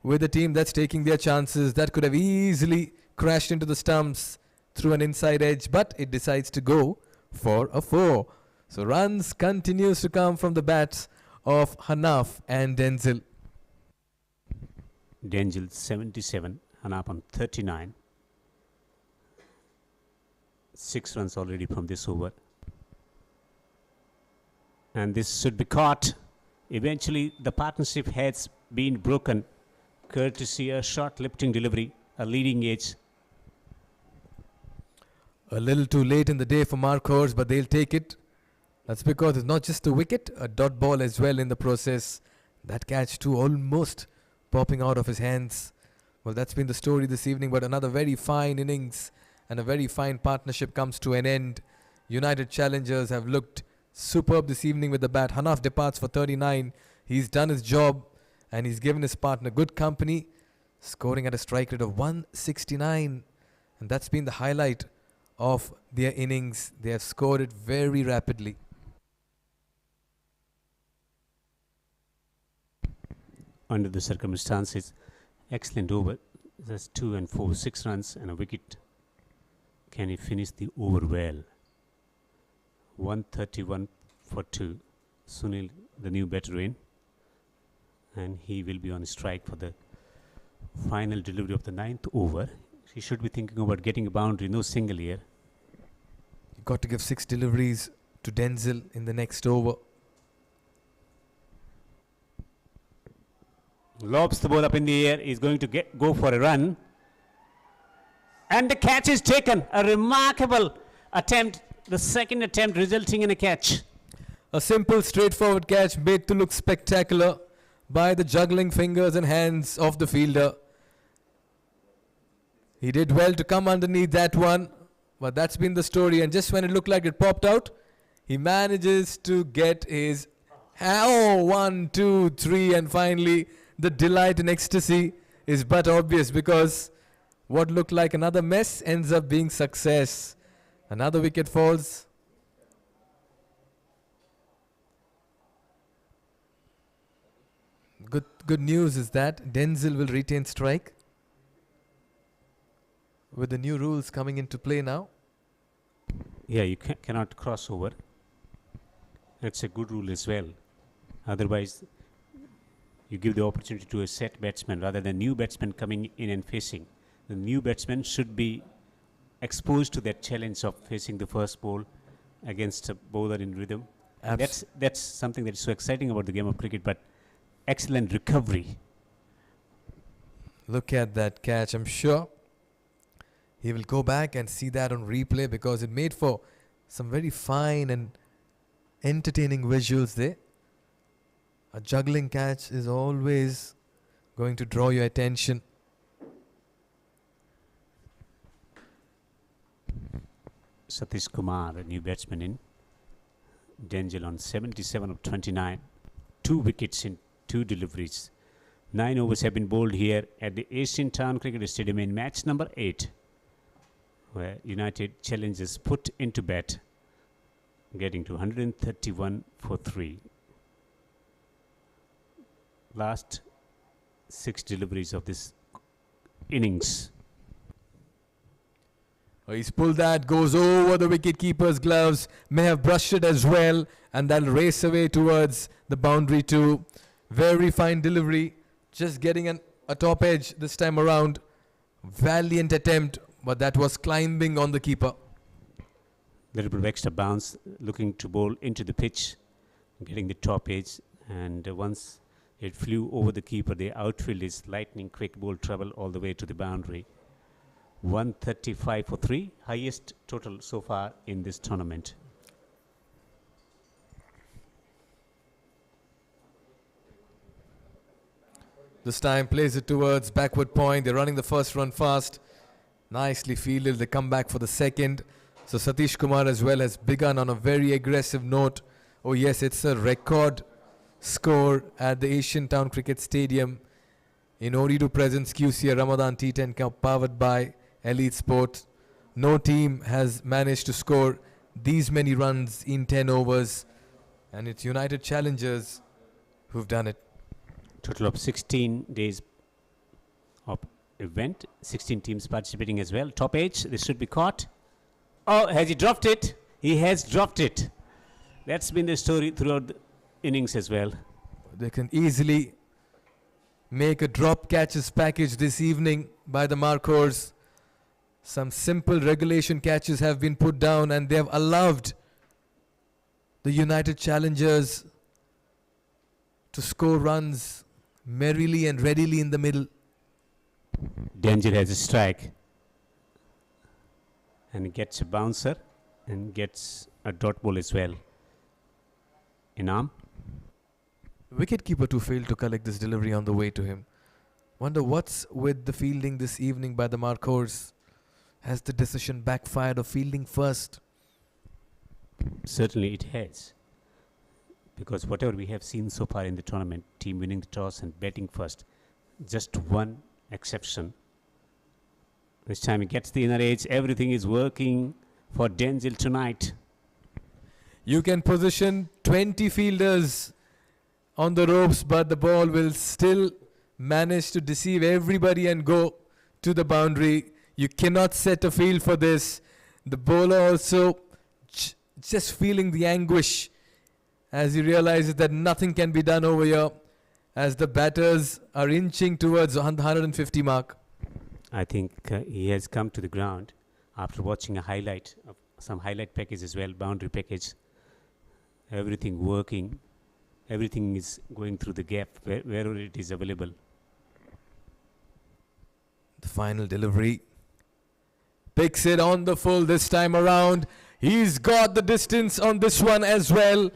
with the team that's taking their chances. That could have easily crashed into the stumps through an inside edge, but it decides to go for a 4. So runs continues to come from the bats of Hanaf and Denzel. Denzel 77, Hanaf on 39. 6 runs already from this over. And this should be caught. Eventually the partnership has been broken courtesy a short lifting delivery, a leading edge. A little too late in the day for Markhors, but they'll take it. That's because it's not just a wicket, a dot ball as well in the process. That catch too almost popping out of his hands. Well, that's been the story this evening, but another very fine innings and a very fine partnership comes to an end. United Challengers have looked superb this evening with the bat. Hanaf departs for 39. He's done his job and he's given his partner good company, scoring at a strike rate of 169. And that's been the highlight of their innings. They have scored it very rapidly. Under the circumstances, excellent over. That's 2 and 4, 6 runs and a wicket. Can he finish the over well? 131 for 2. Sunil, the new batter in, and he will be on strike for the final delivery of the 9th over. He should be thinking about getting a boundary, no single here. You've got to give 6 deliveries to Denzel in the next over. Lobs the ball up in the air. He's going to go for a run. And the catch is taken. A remarkable attempt. The second attempt resulting in a catch. A simple, straightforward catch made to look spectacular by the juggling fingers and hands of the fielder. He did well to come underneath that one, but that's been the story. And just when it looked like it popped out, he manages to get his 1, 2, 3, and finally the delight and ecstasy is but obvious, because what looked like another mess ends up being success. Another wicket falls. Good news is that Denzel will retain strike with the new rules coming into play now. Yeah, you cannot cross over. That's a good rule as well. Otherwise, you give the opportunity to a set batsman rather than new batsman coming in and facing. The new batsman should be exposed to that challenge of facing the first ball against a bowler in rhythm. That's something that is so exciting about the game of cricket, but excellent recovery. Look at that catch. I'm sure he will go back and see that on replay, because it made for some very fine and entertaining visuals there. A juggling catch is always going to draw your attention. Satish Kumar, a new batsman in. Denzel on 77 of 29. 2 wickets in 2 deliveries. 9 overs have been bowled here at the Asian Town Cricket Stadium in match number 8, where United Challengers put into bat getting to 131 for 3. Last 6 deliveries of this innings. He's pulled that, goes over the wicketkeeper's gloves, may have brushed it as well, and that'll race away towards the boundary too. Very fine delivery, just getting a top edge this time around. Valiant attempt, but that was climbing on the keeper. Little bit of extra bounce, looking to bowl into the pitch, getting the top edge, and once it flew over the keeper, the outfield is lightning quick ball travel all the way to the boundary. 135 for 3, highest total so far in this tournament. This time plays it towards backward point. They're running the first run fast. Nicely fielded. They come back for the second. So Satish Kumar as well has begun on a very aggressive note. Oh yes, it's a record score at the Asian Town Cricket Stadium in Ooredoo presents QCA Ramadan T10 Cup powered by Elite Sport. No team has managed to score these many runs in 10 overs, and it's United Challengers who've done it. Total of 16 days of event, 16 teams participating as well. Top edge, this should be caught. Oh, has he dropped it? He has dropped it. That's been the story throughout the innings as well. They can easily make a drop catches package this evening by the Markhors. Some simple regulation catches have been put down, and they have allowed the United Challengers to score runs merrily and readily in the middle. Danger has a strike and gets a bouncer and gets a dot ball as well. In arm. Wicketkeeper too failed to collect this delivery on the way to him. Wonder what's with the fielding this evening by the Markhors. Has the decision backfired of fielding first? Certainly it has. Because whatever we have seen so far in the tournament, team winning the toss and batting first, just one exception. This time he gets the inner edge. Everything is working for Denzel tonight. You can position 20 fielders on the ropes, but the ball will still manage to deceive everybody and go to the boundary. You cannot set a field for this. The bowler also just feeling the anguish as he realizes that nothing can be done over here as the batters are inching towards the 150 mark. I think he has come to the ground after watching a highlight of some highlight package as well, boundary package. Everything working. Everything is going through the gap wherever it is available. The final delivery. Picks it on the full this time around. He's got the distance on this one as well.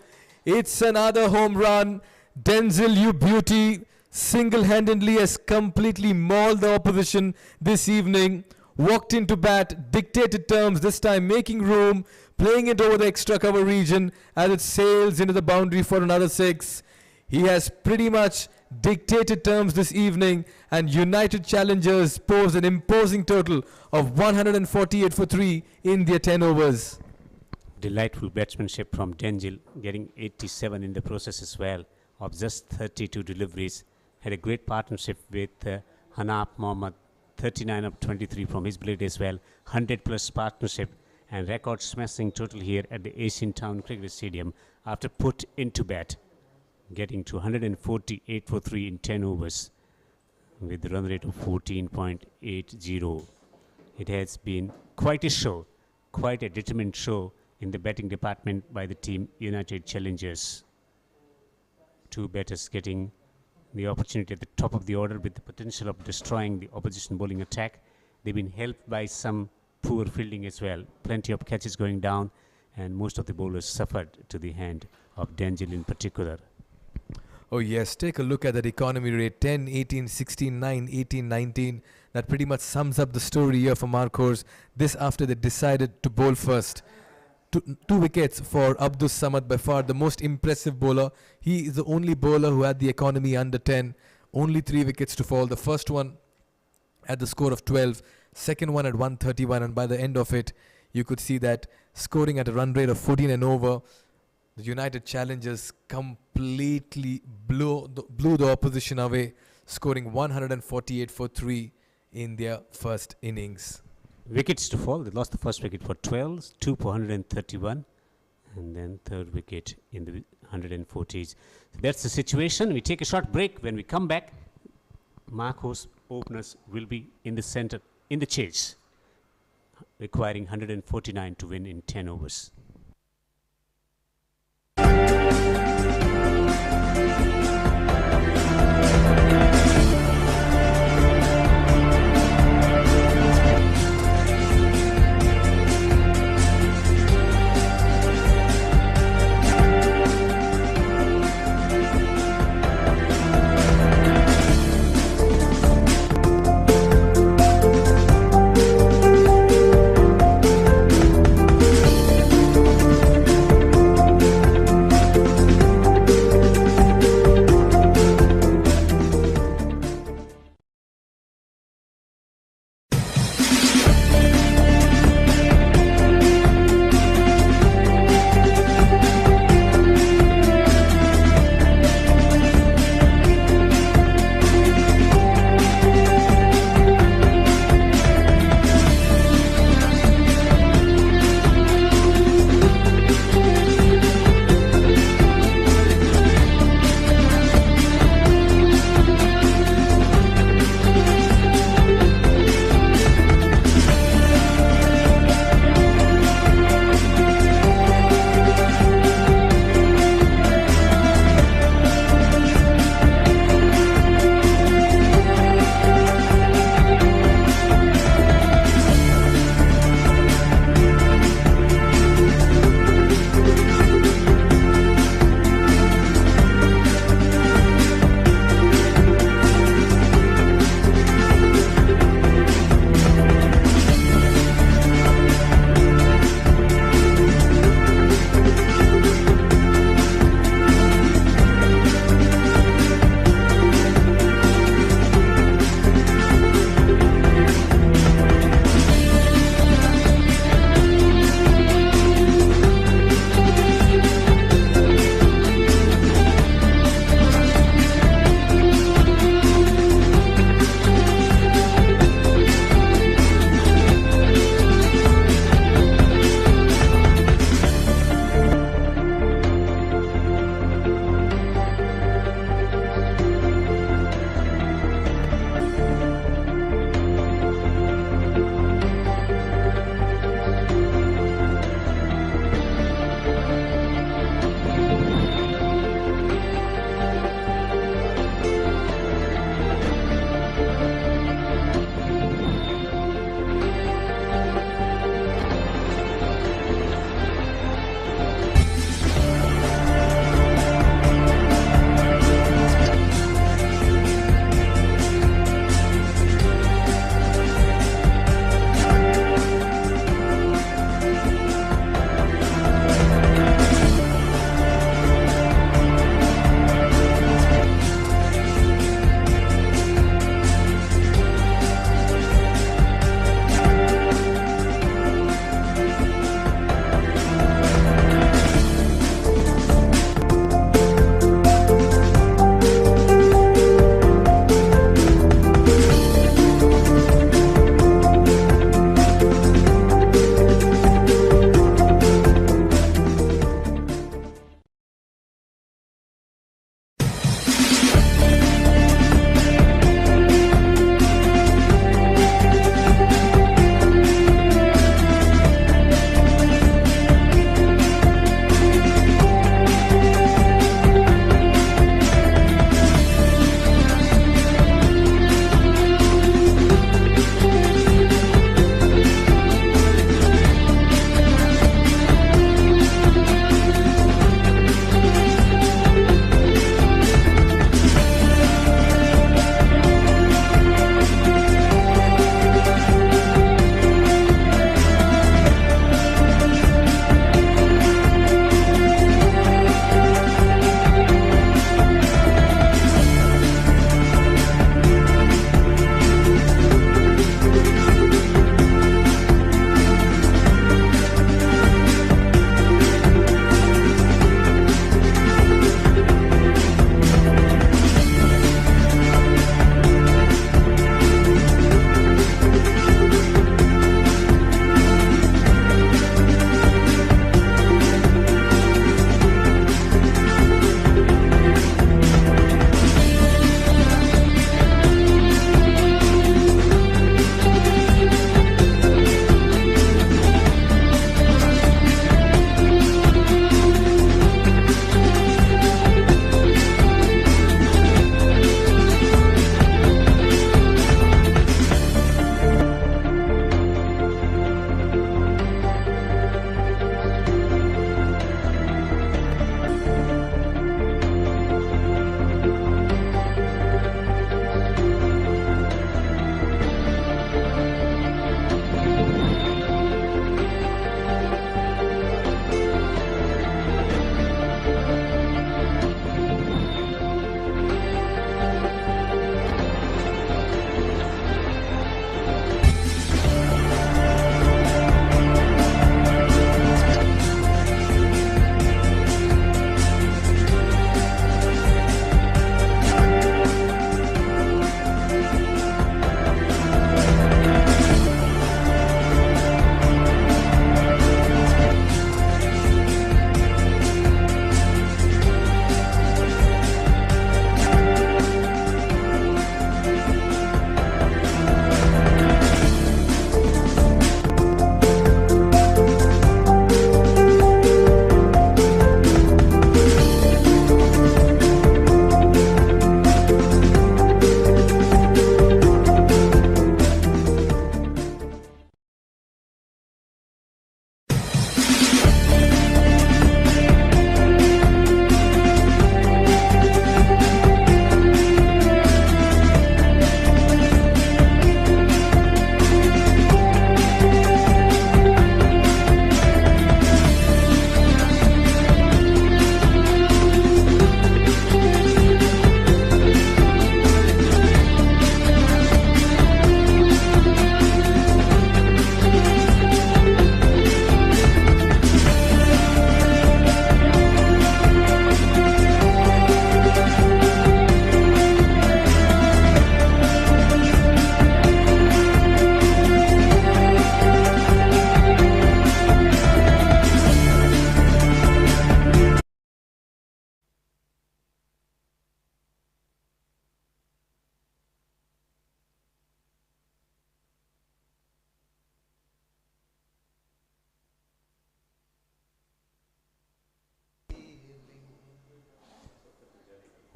It's another home run. Denzel, you beauty, single-handedly has completely mauled the opposition this evening. Walked into bat, dictated terms, this time making room, playing it over the extra cover region as it sails into the boundary for another 6. He has pretty much dictated terms this evening, and United Challengers pose an imposing total of 148 for 3 in their 10 overs. Delightful batsmanship from Denzel, getting 87 in the process as well of just 32 deliveries. Had a great partnership with Hanaf Mohammad, 39 of 23 from his blade as well. 100 plus partnership and record smashing total here at the Asian Town Cricket Stadium after put into bat, getting to 148 for 3 in 10 overs with the run rate of 14.80. It has been quite a show, quite a determined show in the batting department by the team United Challengers. 2 batters getting the opportunity at the top of the order with the potential of destroying the opposition bowling attack. They've been helped by some poor fielding as well. Plenty of catches going down, and most of the bowlers suffered to the hand of Denzel in particular. Oh yes, take a look at that economy rate. 10, 18, 16, 9, 18, 19. That pretty much sums up the story here for Markhors. This after they decided to bowl first. Two wickets for Abdus Samad, by far the most impressive bowler. He is the only bowler who had the economy under 10. Only 3 wickets to fall. The first one at the score of 12. Second one at 131, and by the end of it, you could see that scoring at a run rate of 14 and over, the United challengers completely blew the opposition away, scoring 148 for 3 in their first innings. Wickets to fall. They lost the first wicket for 12, 2 for 131, and then third wicket in the 140s. So that's the situation. We take a short break. When we come back, Markhors openers will be in the center, in the chase, requiring 149 to win in 10 overs.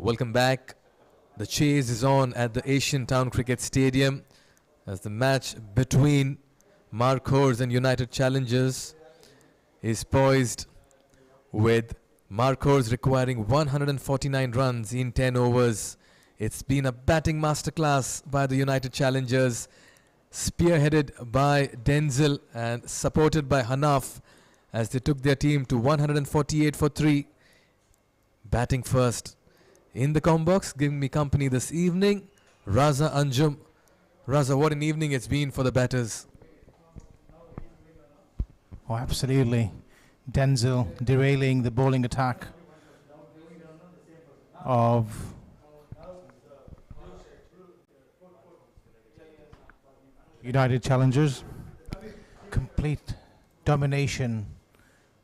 Welcome back. The chase is on at the Asian Town Cricket Stadium as the match between Markhors and United Challengers is poised, with Markhors requiring 149 runs in 10 overs. It's been a batting masterclass by the United Challengers, spearheaded by Denzel and supported by Hanaf, as they took their team to 148 for 3. Batting first in the combox, giving me company this evening, Raza Anjum. Raza, what an evening it's been for the batters. Oh, absolutely. Denzel derailing the bowling attack of United Challengers. Complete domination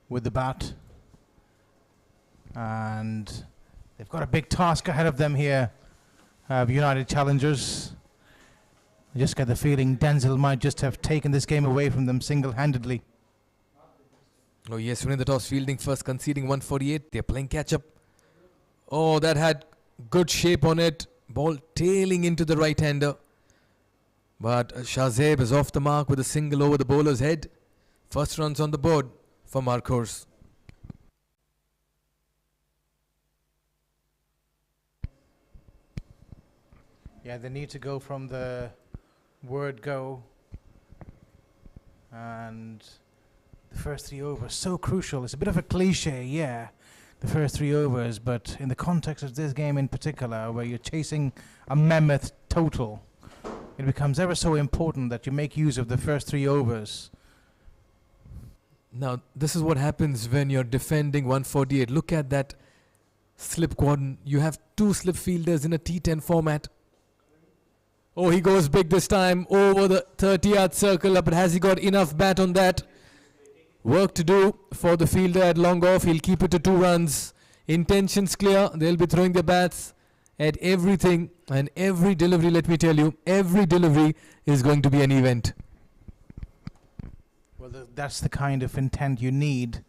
with the bat. And they've got a big task ahead of them here, United Challengers. I just get the feeling Denzel might just have taken this game away from them single-handedly. Oh yes, winning the toss, fielding first, conceding 148. They're playing catch-up. Oh, that had good shape on it. Ball tailing into the right-hander. But Shahzeb is off the mark with a single over the bowler's head. First runs on the board for Markhors. Yeah, they need to go from the word go, and the first 3 overs, so crucial. It's a bit of a cliche, yeah, the first 3 overs, but in the context of this game in particular, where you're chasing a mammoth total, it becomes ever so important that you make use of the first 3 overs. Now, this is what happens when you're defending 148. Look at that slip quadrant. You have 2 slip fielders in a T10 format. Oh, he goes big this time over the 30-yard circle, but has he got enough bat on that? Work to do for the fielder at long off. He'll keep it to 2 runs. Intentions clear. They'll be throwing their bats at everything, and every delivery, let me tell you, every delivery is going to be an event. Well, that's the kind of intent you need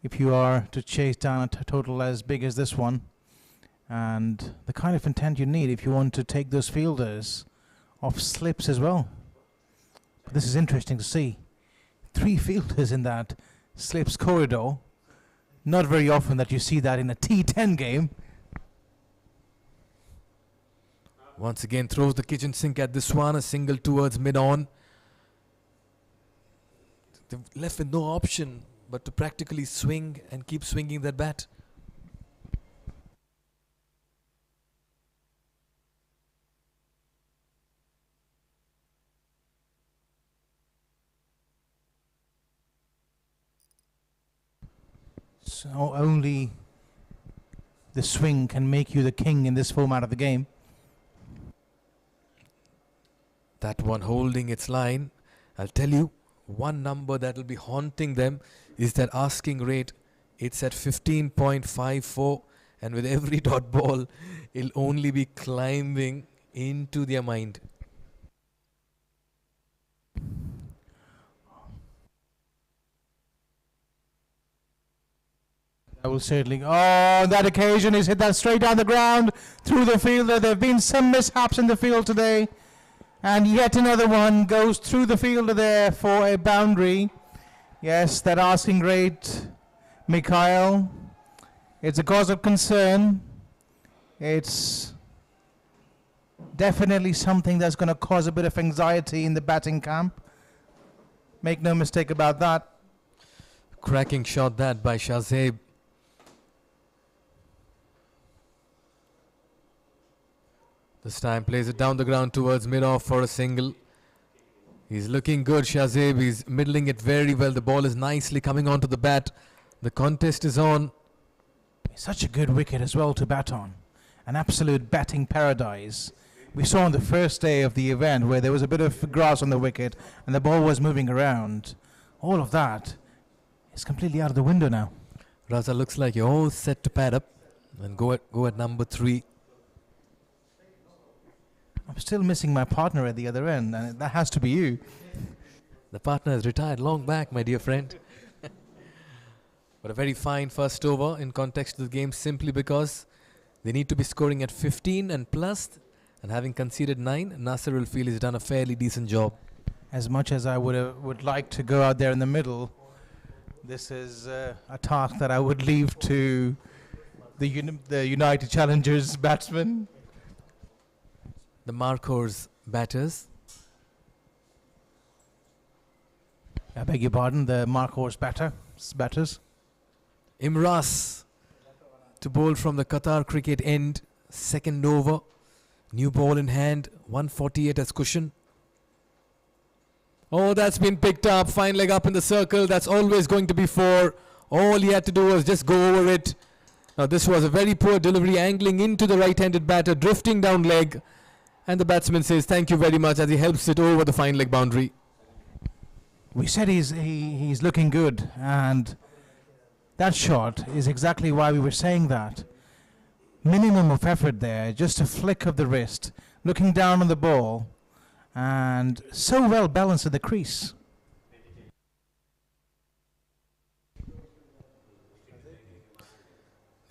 if you are to chase down a total as big as this one. And the kind of intent you need if you want to take those fielders off slips as well. But this is interesting to see. 3 fielders in that slips corridor. Not very often that you see that in a T10 game. Once again throws the kitchen sink at this one, a single towards mid-on. They've left with no option but to practically swing and keep swinging that bat. So only the swing can make you the king in this format of the game. That one holding its line. I'll tell you, one number that will be haunting them is that asking rate. It's at 15.54, and with every dot ball, it'll only be climbing into their mind. I will certainly. Oh, on that occasion, he's hit that straight down the ground through the fielder. There have been some mishaps in the field today. And yet another one goes through the fielder there for a boundary. Yes, that asking rate, Mikhail. It's a cause of concern. It's definitely something that's going to cause a bit of anxiety in the batting camp. Make no mistake about that. Cracking shot that by Shahzeb. This time plays it down the ground towards mid-off for a single. He's looking good, Shahzeb. He's middling it very well. The ball is nicely coming onto the bat. The contest is on. Such a good wicket as well to bat on. An absolute batting paradise. We saw on the first day of the event where there was a bit of grass on the wicket and the ball was moving around. All of that is completely out of the window now. Raza, looks like you're all set to pad up and go at number 3. I'm still missing my partner at the other end, and that has to be you. The partner has retired long back, my dear friend. But a very fine first over in context of the game, simply because They need to be scoring at 15 and plus, and having conceded 9, Nasser will feel he's done a fairly decent job. As much as I would like to go out there in the middle, this is a task that I would leave to the United Challengers batsmen. The Markhors batters. I beg your pardon, the Markhors batters. Imras to bowl from the Qatar cricket end. Second over. New ball in hand. 148 as cushion. Oh, that's been picked up. Fine leg up in the circle. That's always going to be 4. All he had to do was just go over it. Now this was a very poor delivery, angling into the right-handed batter, drifting down leg. And the batsman says thank you very much as he helps it over the fine leg boundary. We said he's looking good, and that shot is exactly why we were saying that. Minimum of effort there, just a flick of the wrist, looking down on the ball, and so well balanced at the crease.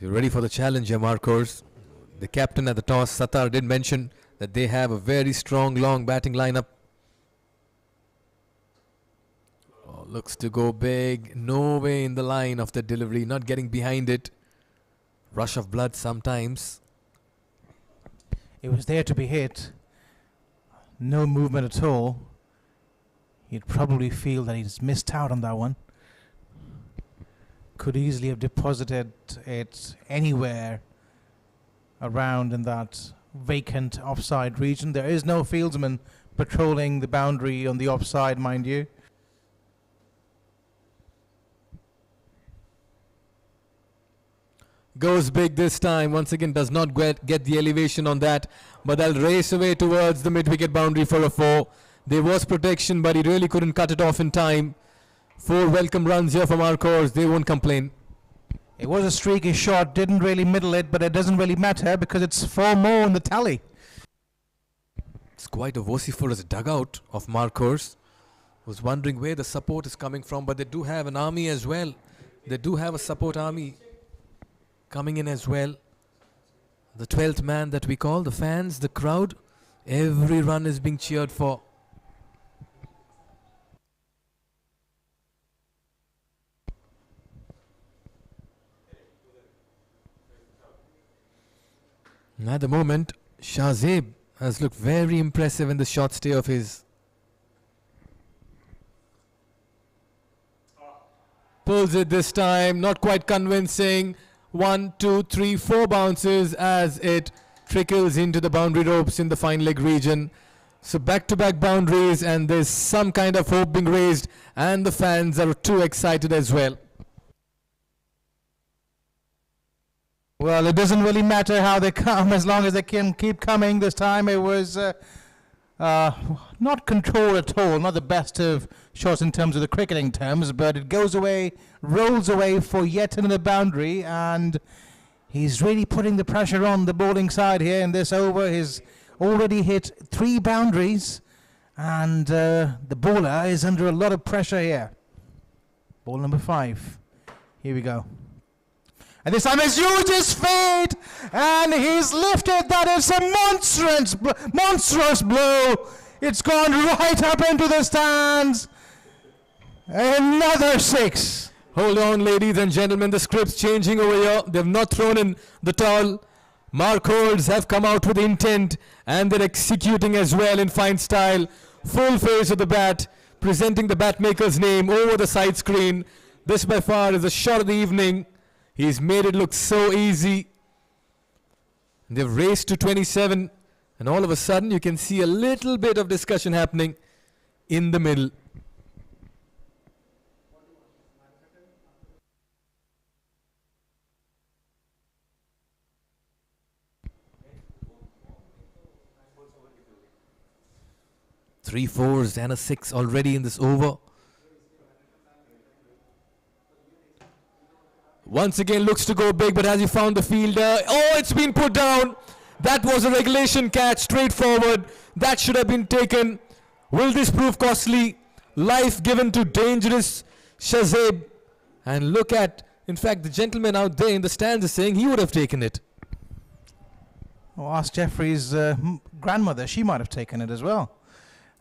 You're ready for the challenge, Markhors. The captain at the toss, Satar, did mention that they have a very strong long batting lineup. Oh, looks to go big. No way in the line of the delivery, not getting behind it. Rush of blood sometimes. It was there to be hit. No movement at all. You'd probably feel that he's missed out on that one. Could easily have deposited it anywhere around in that vacant offside region. There is no fieldsman patrolling the boundary on the offside, mind you. Goes big this time. Once again, does not get the elevation on that. But they'll race away towards the mid-wicket boundary for a 4. There was protection, but he really couldn't cut it off in time. 4 welcome runs here from Markhors. They won't complain. It was a streaky shot, didn't really middle it, but it doesn't really matter because it's 4 more in the tally. It's quite a vociferous dugout of Markhors. Was wondering where the support is coming from, but they do have an army as well. They do have a support army coming in as well. The 12th man that we call, the fans, the crowd. Every run is being cheered for. At the moment, Shahzeb has looked very impressive in the short stay of his. Pulls it this time, not quite convincing. 1, 2, 3, 4 bounces as it trickles into the boundary ropes in the fine leg region. So back-to-back boundaries, and there's some kind of hope being raised, and the fans are too excited as well. Well, it doesn't really matter how they come as long as they can keep coming. This time it was not control at all, not the best of shots in terms of the cricketing terms, but it goes away, rolls away for yet another boundary, and he's really putting the pressure on the bowling side here in this over. He's already hit 3 boundaries, and the bowler is under a lot of pressure here. Ball number 5. Here we go. And this time it's Hughes' fade, and he's lifted. That is a monstrous blow. It's gone right up into the stands. Another 6. Hold on, ladies and gentlemen, the script's changing over here. They've not thrown in the towel. Markhors have come out with intent, and they're executing as well in fine style. Full face of the bat, presenting the bat maker's name over the side screen. This by far is the shot of the evening. He's made it look so easy. They've raced to 27, and all of a sudden you can see a little bit of discussion happening in the middle. Three fours and a 6 already in this over. Once again looks to go big, but has he found the fielder? Oh, it's been put down. That was a regulation catch, straightforward. That should have been taken. Will this prove costly? Life given to dangerous Shahzeb. And look at, in fact, the gentleman out there in the stands is saying he would have taken it. Well, ask Jeffrey's grandmother. She might have taken it as well.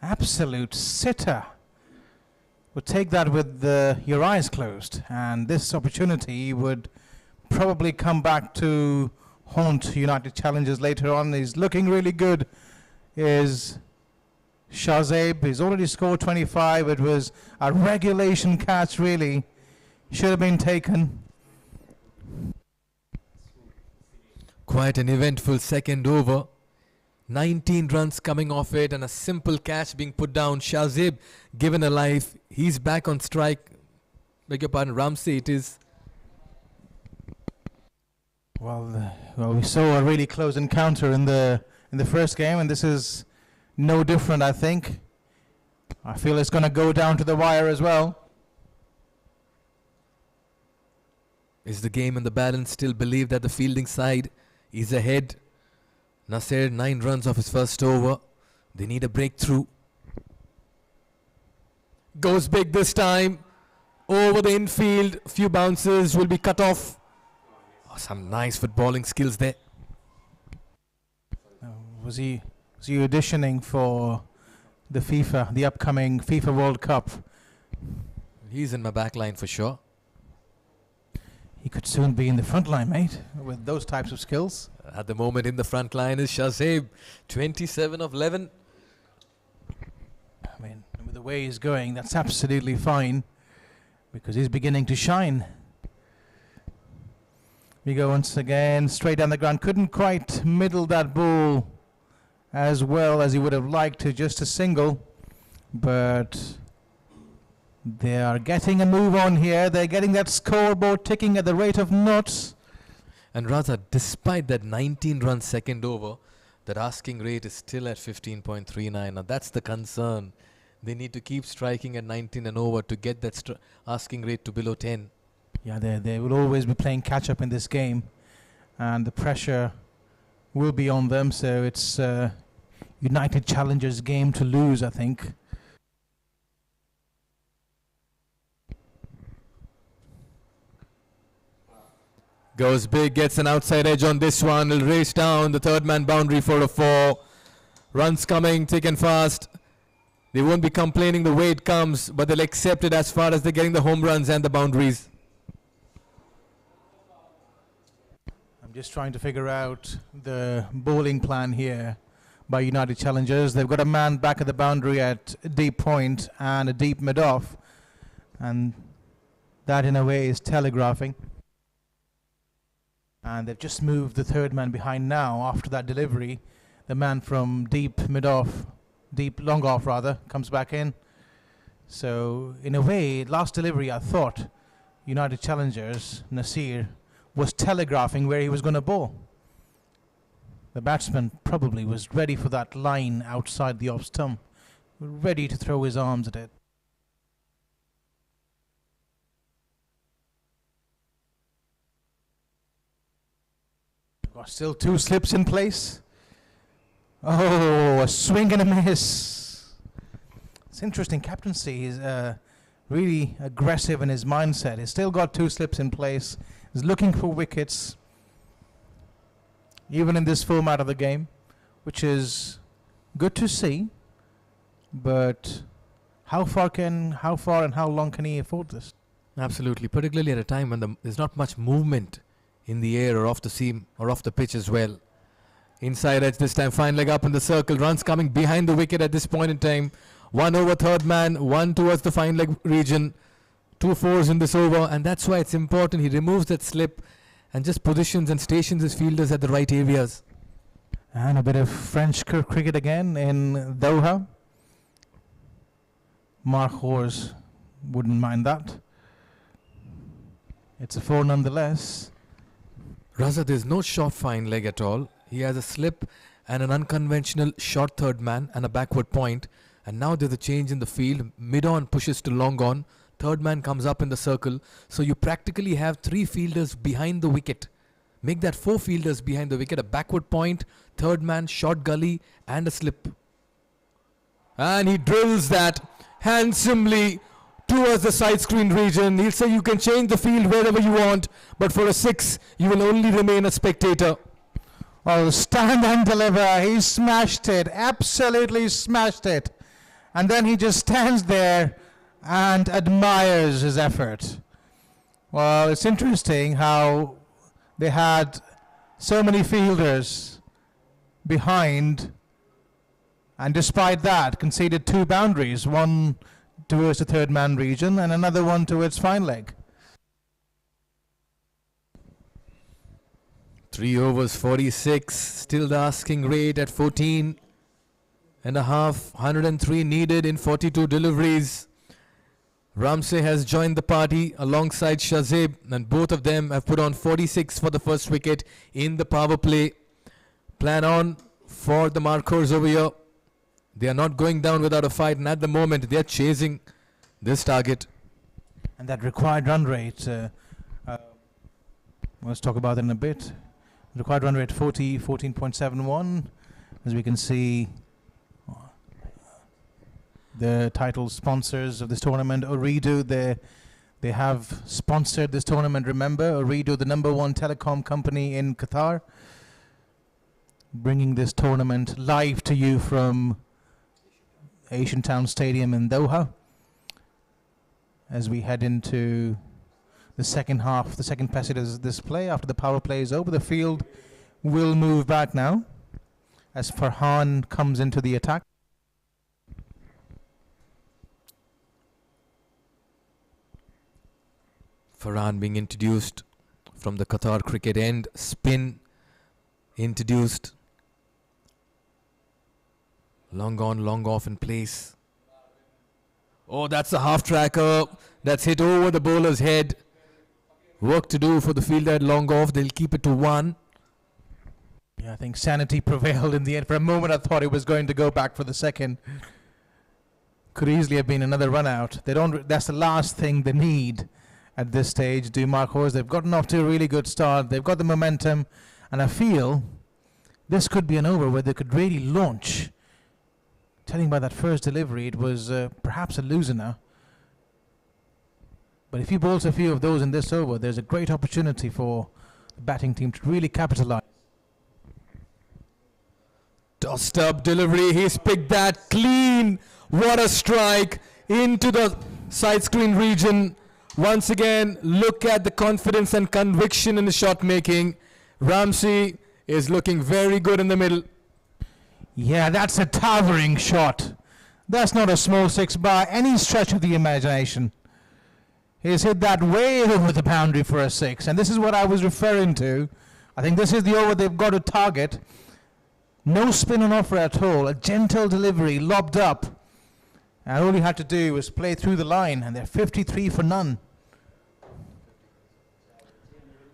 Absolute sitter. Would take that with your eyes closed. And this opportunity would probably come back to haunt United challengers later on. He's looking really good. Is Shahzaib. He's already scored 25. It was a regulation catch, really. Should have been taken. Quite an eventful second over. 19 runs coming off it and a simple catch being put down. Shahzaib given a life. He's back on strike. Beg your pardon, Ramsey it is. Well, we saw a really close encounter in the first game, and this is no different, I think. I feel it's going to go down to the wire as well. Is the game in the balance? Still believe that the fielding side is ahead. Nasser 9 runs off his first over. They need a breakthrough. Goes big this time. Over the infield. Few bounces will be cut off. Oh, some nice footballing skills there. Was he auditioning for the upcoming FIFA World Cup? He's in my back line for sure. He could soon be in the front line, mate, with those types of skills. At the moment in the front line is Shahzaib, 27 of 11. I mean, with the way he's going, that's absolutely fine, because he's beginning to shine. We go once again, straight down the ground. Couldn't quite middle that ball as well as he would have liked to, just a single. But they are getting a move on here. They're getting that scoreboard ticking at the rate of knots. And Raza, despite that 19-run second over, that asking rate is still at 15.39. Now that's the concern. They need to keep striking at 19 and over to get that asking rate to below 10. Yeah, they will always be playing catch-up in this game. And the pressure will be on them. So it's United challengers' game to lose, I think. Goes big, gets an outside edge on this one. He'll race down the third man boundary for a 4. Runs coming, thick and fast. They won't be complaining the way it comes, but they'll accept it as far as they're getting the home runs and the boundaries. I'm just trying to figure out the bowling plan here by United challengers. They've got a man back at the boundary at deep point and a deep mid-off. And that in a way is telegraphing. And they've just moved the third man behind now after that delivery. The man from deep long off rather, comes back in. So in a way, last delivery I thought United challengers, Nasir, was telegraphing where he was going to bowl. The batsman probably was ready for that line outside the off stump, ready to throw his arms at it. Still 2 slips in place. Oh, a swing and a miss. It's interesting. Captaincy. He's really aggressive in his mindset. He's still got 2 slips in place. He's looking for wickets, even in this format of the game, which is good to see. But how far and how long can he afford this? Absolutely, particularly at a time when there's not much movement in the air or off the seam or off the pitch as well. Inside edge this time, fine leg up in the circle. Runs coming behind the wicket at this point in time. 1 over third man, 1 towards the fine leg region. 2 fours in this over, and that's why it's important. He removes that slip and just positions and stations his fielders at the right areas. And a bit of French cricket again in Doha. Markhors wouldn't mind that. It's a 4 nonetheless. Raza, there's no short fine leg at all. He has a slip and an unconventional short third man and a backward point. And now there's a change in the field. Mid-on pushes to long on. Third man comes up in the circle. So you practically have 3 fielders behind the wicket. Make that 4 fielders behind the wicket. A backward point, third man, short gully and a slip. And he drills that handsomely towards the side screen region. He'll say you can change the field wherever you want, but for a 6, you will only remain a spectator. Well, stand and deliver. He smashed it, absolutely smashed it. And then he just stands there and admires his effort. Well, it's interesting how they had so many fielders behind, and despite that conceded 2 boundaries, one towards the third man region and another one towards fine leg. 3 overs 46, still the asking rate at 14 and a half, 103 needed in 42 deliveries. Ramsey has joined the party alongside Shazib, and both of them have put on 46 for the first wicket in the power play. Plan on for the Markhors over here. They are not going down without a fight, and at the moment they are chasing this target. And that required run rate, let's talk about it in a bit. Required run rate 14.71. As we can see, the title sponsors of this tournament, Ooredoo, they have sponsored this tournament. Remember, Ooredoo, the #1 telecom company in Qatar, bringing this tournament live to you from Asian Town Stadium in Doha. As we head into the second half, the second passage of this play, after the power play is over, the field will move back now as Farhan comes into the attack. Farhan being introduced from the Qatar cricket end. Spin introduced. Long on, long off in place. Oh, that's a half tracker. That's hit over the bowler's head. Work to do for the fielder at long off. They'll keep it to 1. Yeah, I think sanity prevailed in the end. For a moment, I thought he was going to go back for the second. Could easily have been another run out. They don't. That's the last thing they need at this stage. Do Markhors? They've gotten off to a really good start. They've got the momentum, and I feel this could be an over where they could really launch. Telling by that first delivery, it was perhaps a loser now. But if he bowls a few of those in this over, there's a great opportunity for the batting team to really capitalize. Tossed up delivery. He's picked that clean. What a strike into the side screen region. Once again, look at the confidence and conviction in the shot making. Ramsey is looking very good in the middle. Yeah, that's a towering shot. That's not a small 6 by any stretch of the imagination. He's hit that way over the boundary for a 6. And this is what I was referring to. I think this is the over they've got to target. No spin on offer at all. A gentle delivery, lobbed up. And all you had to do was play through the line. And they're 53 for none.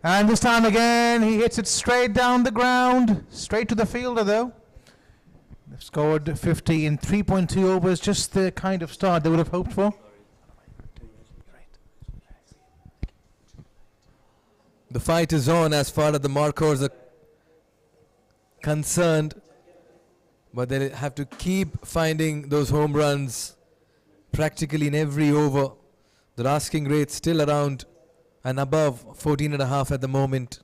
And this time again, he hits it straight down the ground. Straight to the fielder, though. They've scored 50 in 3.2 overs. Just the kind of start they would have hoped for. The fight is on as far as the Markhors are concerned, but they have to keep finding those home runs practically in every over. The asking rate still around and above 14.5 at the moment.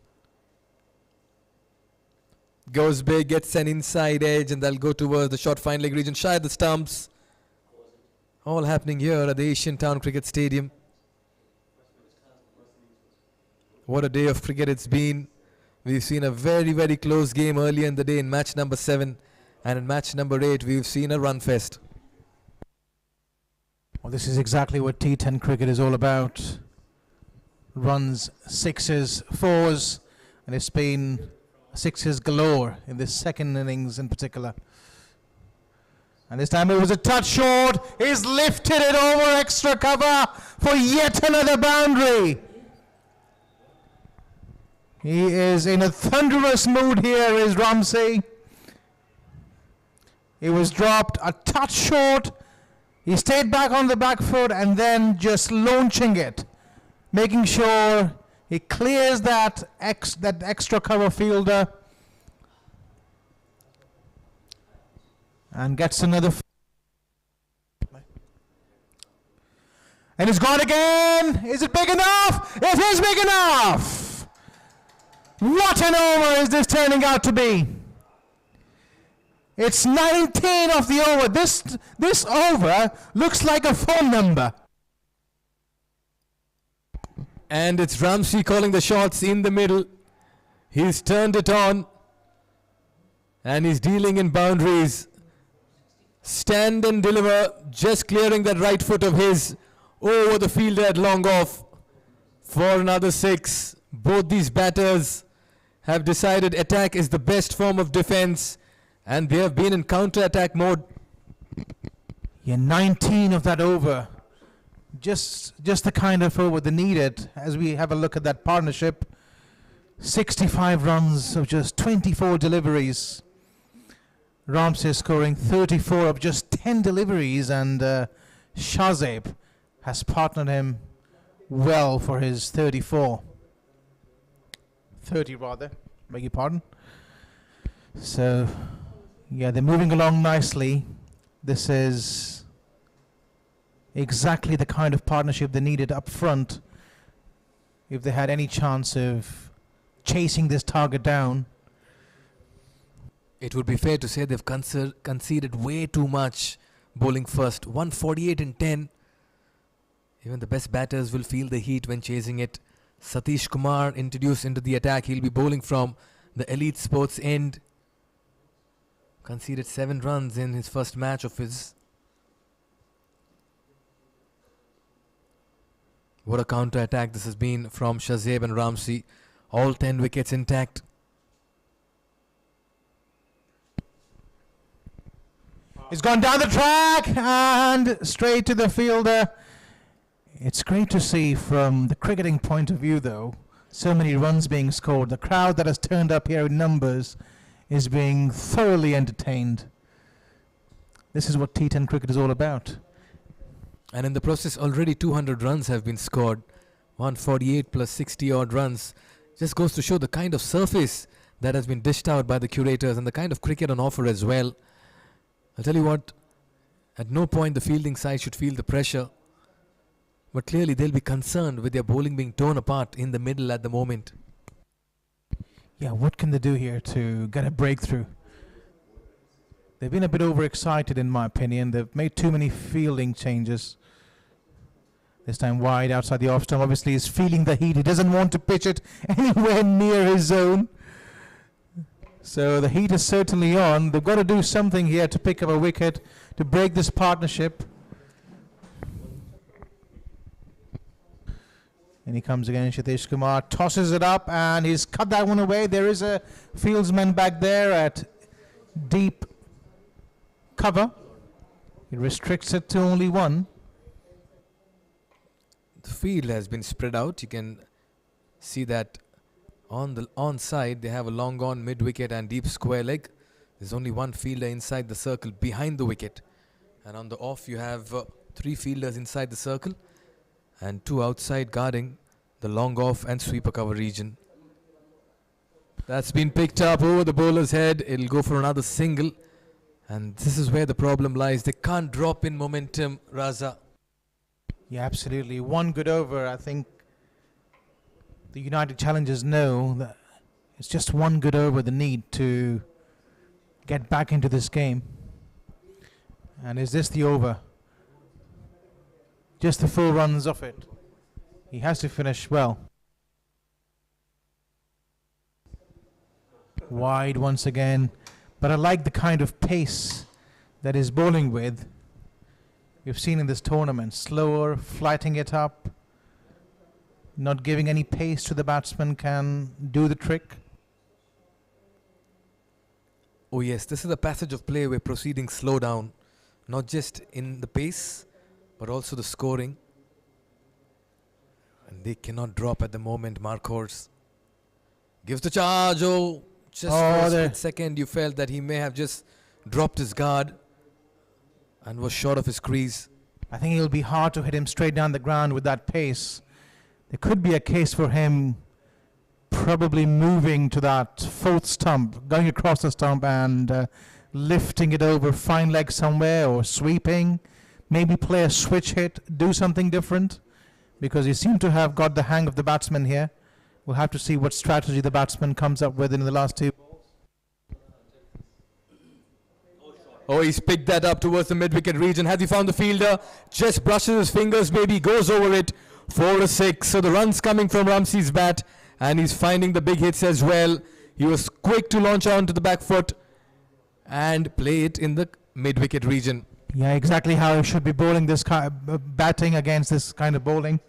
Goes big, gets an inside edge, and they'll go towards the short fine leg region, shy of the stumps. All happening here at the Asian Town Cricket Stadium. What a day of cricket it's been. We've seen a very, very close game earlier in the day in match number 7. And in match number 8, we've seen a run fest. Well, this is exactly what T10 cricket is all about. Runs, 6s, 4s, and it's been 6s galore in this second innings in particular. And this time it was a touch short. He's lifted it over extra cover for yet another boundary. He is in a thunderous mood here, is Ramsey. He was dropped a touch short. He stayed back on the back foot and then just launching it, making sure he clears that extra cover fielder and gets another. And it's gone again. Is it big enough? It is big enough. What an over is this turning out to be? It's 19 of the over. This over looks like a phone number. And it's Ramsey calling the shots in the middle. He's turned it on. And he's dealing in boundaries. Stand and deliver, just clearing that right foot of his over the fielder at long off for another 6. Both these batters have decided attack is the best form of defense, and they have been in counter-attack mode. Yeah, 19 of that over. Just the kind of over they needed. As we have a look at that partnership, 65 runs of just 24 deliveries. Ramsey scoring 34 of just 10 deliveries, and Shazib has partnered him well for his 30 rather, beg your pardon. So, yeah, they're moving along nicely. This is exactly the kind of partnership they needed up front if they had any chance of chasing this target down. It would be fair to say they've conceded way too much bowling first. 148 in 10. Even the best batters will feel the heat when chasing it. Satish Kumar introduced into the attack. He'll be bowling from the Elite Sports end. Conceded 7 runs in his first match of his. What a counter-attack this has been from Shazib and Ramsey. All 10 wickets intact. He's gone down the track and straight to the fielder. It's great to see from the cricketing point of view, though, so many runs being scored. The crowd that has turned up here in numbers is being thoroughly entertained. This is what T10 cricket is all about. And in the process, already 200 runs have been scored. 148 plus 60 odd runs. Just goes to show the kind of surface that has been dished out by the curators and the kind of cricket on offer as well. I'll tell you what, at no point the fielding side should feel the pressure. But clearly they'll be concerned with their bowling being torn apart in the middle at the moment. Yeah, what can they do here to get a breakthrough? They've been a bit overexcited, in my opinion. They've made too many fielding changes. This time wide outside the off stump. Obviously he's feeling the heat. He doesn't want to pitch it anywhere near his zone. So the heat is certainly on. They've got to do something here to pick up a wicket, to break this partnership. And he comes again, Satish Kumar tosses it up and he's cut that one away. There is a fieldsman back there at deep cover. He restricts it to only one. The field has been spread out. You can see that on the onside they have a long on mid wicket and deep square leg. There's only one fielder inside the circle behind the wicket, and on the off you have 3 fielders inside the circle and 2 outside guarding the long off and sweeper cover region. That's been picked up over the bowler's head. It'll go for another single, and this is where the problem lies. They can't drop in momentum, Raza. Yeah, absolutely. One good over. I think the United challengers know that it's just one good over they need to get back into this game. And is this the over? Just the 4 runs off it. He has to finish well. Wide once again. But I like the kind of pace that he's bowling with. We've seen in this tournament. Slower, flighting it up. Not giving any pace to the batsman can do the trick. Oh yes, this is a passage of play where proceedings slow down. Not just in the pace, but also the scoring. And they cannot drop at the moment. Markhors gives the charge. Oh, just for a split second you felt that he may have just dropped his guard and was short of his crease. I think it'll be hard to hit him straight down the ground with that pace. There could be a case for him probably moving to that 4th stump, going across the stump and lifting it over fine leg somewhere, or sweeping, maybe play a switch hit, do something different, because he seemed to have got the hang of the batsman here. We'll have to see what strategy the batsman comes up with in the last two. Oh, he's picked that up towards the mid-wicket region. Has he found the fielder? Just brushes his fingers, maybe goes over it. 4-6. So the run's coming from Ramsey's bat, and he's finding the big hits as well. He was quick to launch onto the back foot and play it in the mid-wicket region. Yeah, exactly how he should be bowling this batting against this kind of bowling.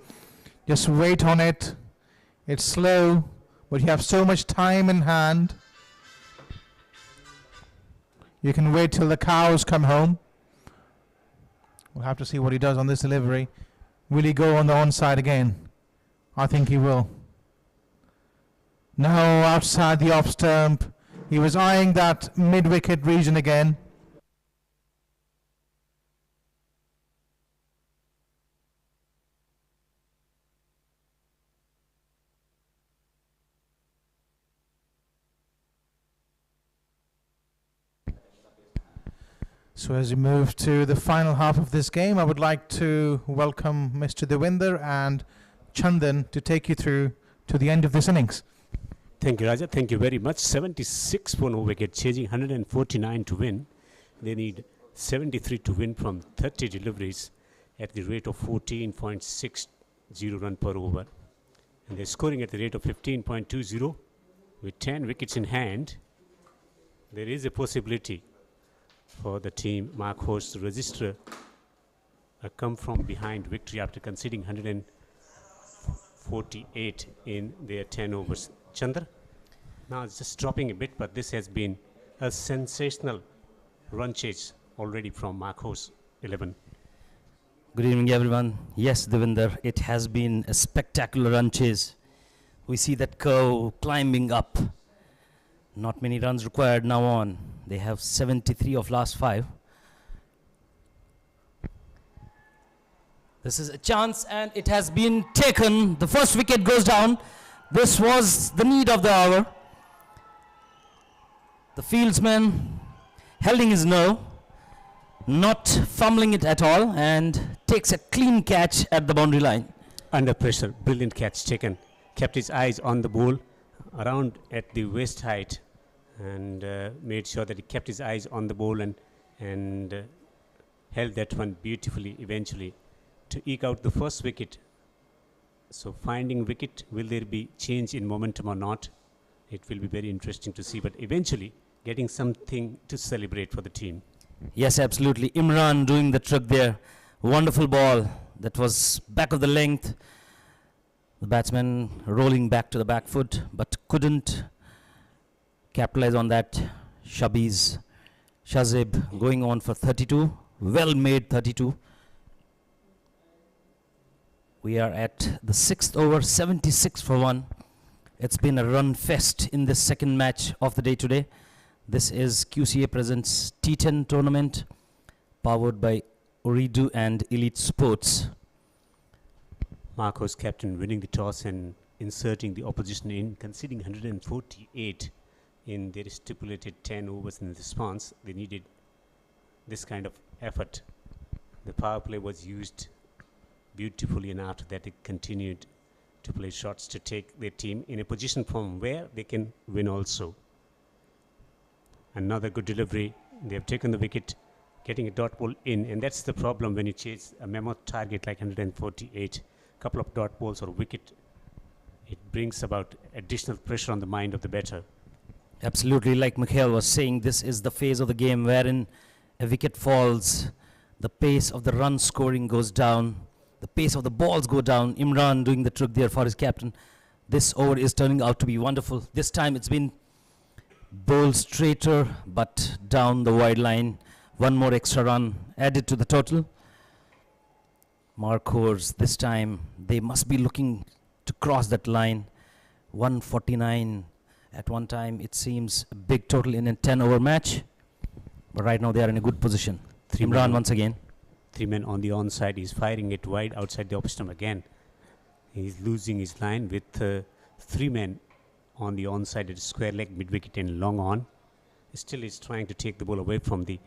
Just wait on it. It's slow, but you have so much time in hand. You can wait till the cows come home. We'll have to see what he does on this delivery. Will he go on the onside again? I think he will. No, outside the off stump. He was eyeing that mid-wicket region again. So as we move to the final half of this game, I would like to welcome Mr. Devinder and Chandan to take you through to the end of this innings. Thank you, Raja. Thank you very much. 76 for no wicket, chasing 149 to win. They need 73 to win from 30 deliveries at the rate of 14.60 run per over. And they're scoring at the rate of 15.20 with 10 wickets in hand. There is a possibility for the team Markhors to register a come from behind victory after conceding 148 in their 10 overs. Chandra, now it's just dropping a bit, but this has been a sensational run chase already from Markhors 11. Good evening, everyone. Yes, Devinder, it has been a spectacular run chase. We see that curve climbing up. Not many runs required now on. They have 73 of last 5. This is a chance, and it has been taken. The first wicket goes down. This was the need of the hour. The fieldsman holding his nerve, not fumbling it at all, and takes a clean catch at the boundary line. Under pressure, brilliant catch taken. Kept his eyes on the ball around at the waist height, and made sure that he kept his eyes on the ball and held that one beautifully eventually to eke out the first wicket. So finding wicket, will there be change in momentum or not? It will be very interesting to see, but eventually getting something to celebrate for the team. Yes, absolutely. Imran doing the trick there. Wonderful ball that was back of the length. The batsman rolling back to the back foot, but couldn't capitalize on that. Shazib going on for 32. Well made 32. We are at the 6th over, 76 for 1. It's been a run fest in this second match of the day today. This is QCA Presents T10 tournament, powered by Ooredoo and Elite Sports. Markhors captain winning the toss and inserting the opposition in, conceding 148 in their stipulated 10 overs in response. They needed this kind of effort. The power play was used beautifully, and after that they continued to play shots to take their team in a position from where they can win also. Another good delivery. They have taken the wicket, getting a dot ball in, and that's the problem when you chase a mammoth target like 148. Couple of dot balls or wicket, it brings about additional pressure on the mind of the batter. Absolutely, like Mikhail was saying, this is the phase of the game wherein a wicket falls, the pace of the run scoring goes down, the pace of the balls go down. Imran doing the trick there for his captain. This over is turning out to be wonderful. This time it's been bowled straighter, but down the wide line. One more extra run added to the total. Markhors, this time they must be looking to cross that line. 149 at one time, it seems a big total in a 10-over match. But right now they are in a good position. Imran once again. 3 men on the onside. He's firing it wide outside the off stump again. He's losing his line with 3 men on the onside at square leg, mid-wicket and long on. Still he's trying to take the ball away from the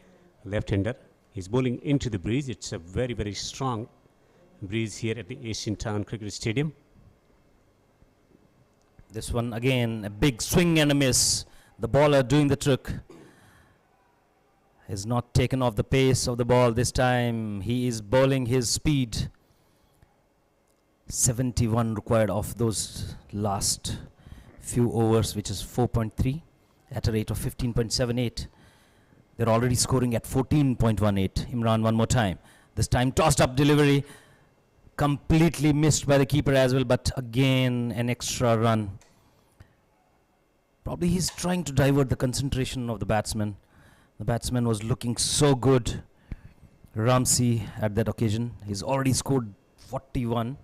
left-hander. He's bowling into the breeze. It's a very, very strong breeze here at the Asian Town Cricket Stadium. This one again, a big swing and a miss. The bowler doing the trick is not taken off the pace of the ball this time. He is bowling his speed. 71 required of those last few overs, which is 4.3 at a rate of 15.78. They're already scoring at 14.18. Imran one more time. This time tossed up delivery. Completely missed by the keeper as well, but again an extra run. Probably he's trying to divert the concentration of the batsman. The batsman was looking so good. Ramsey at that occasion. He's already scored 41.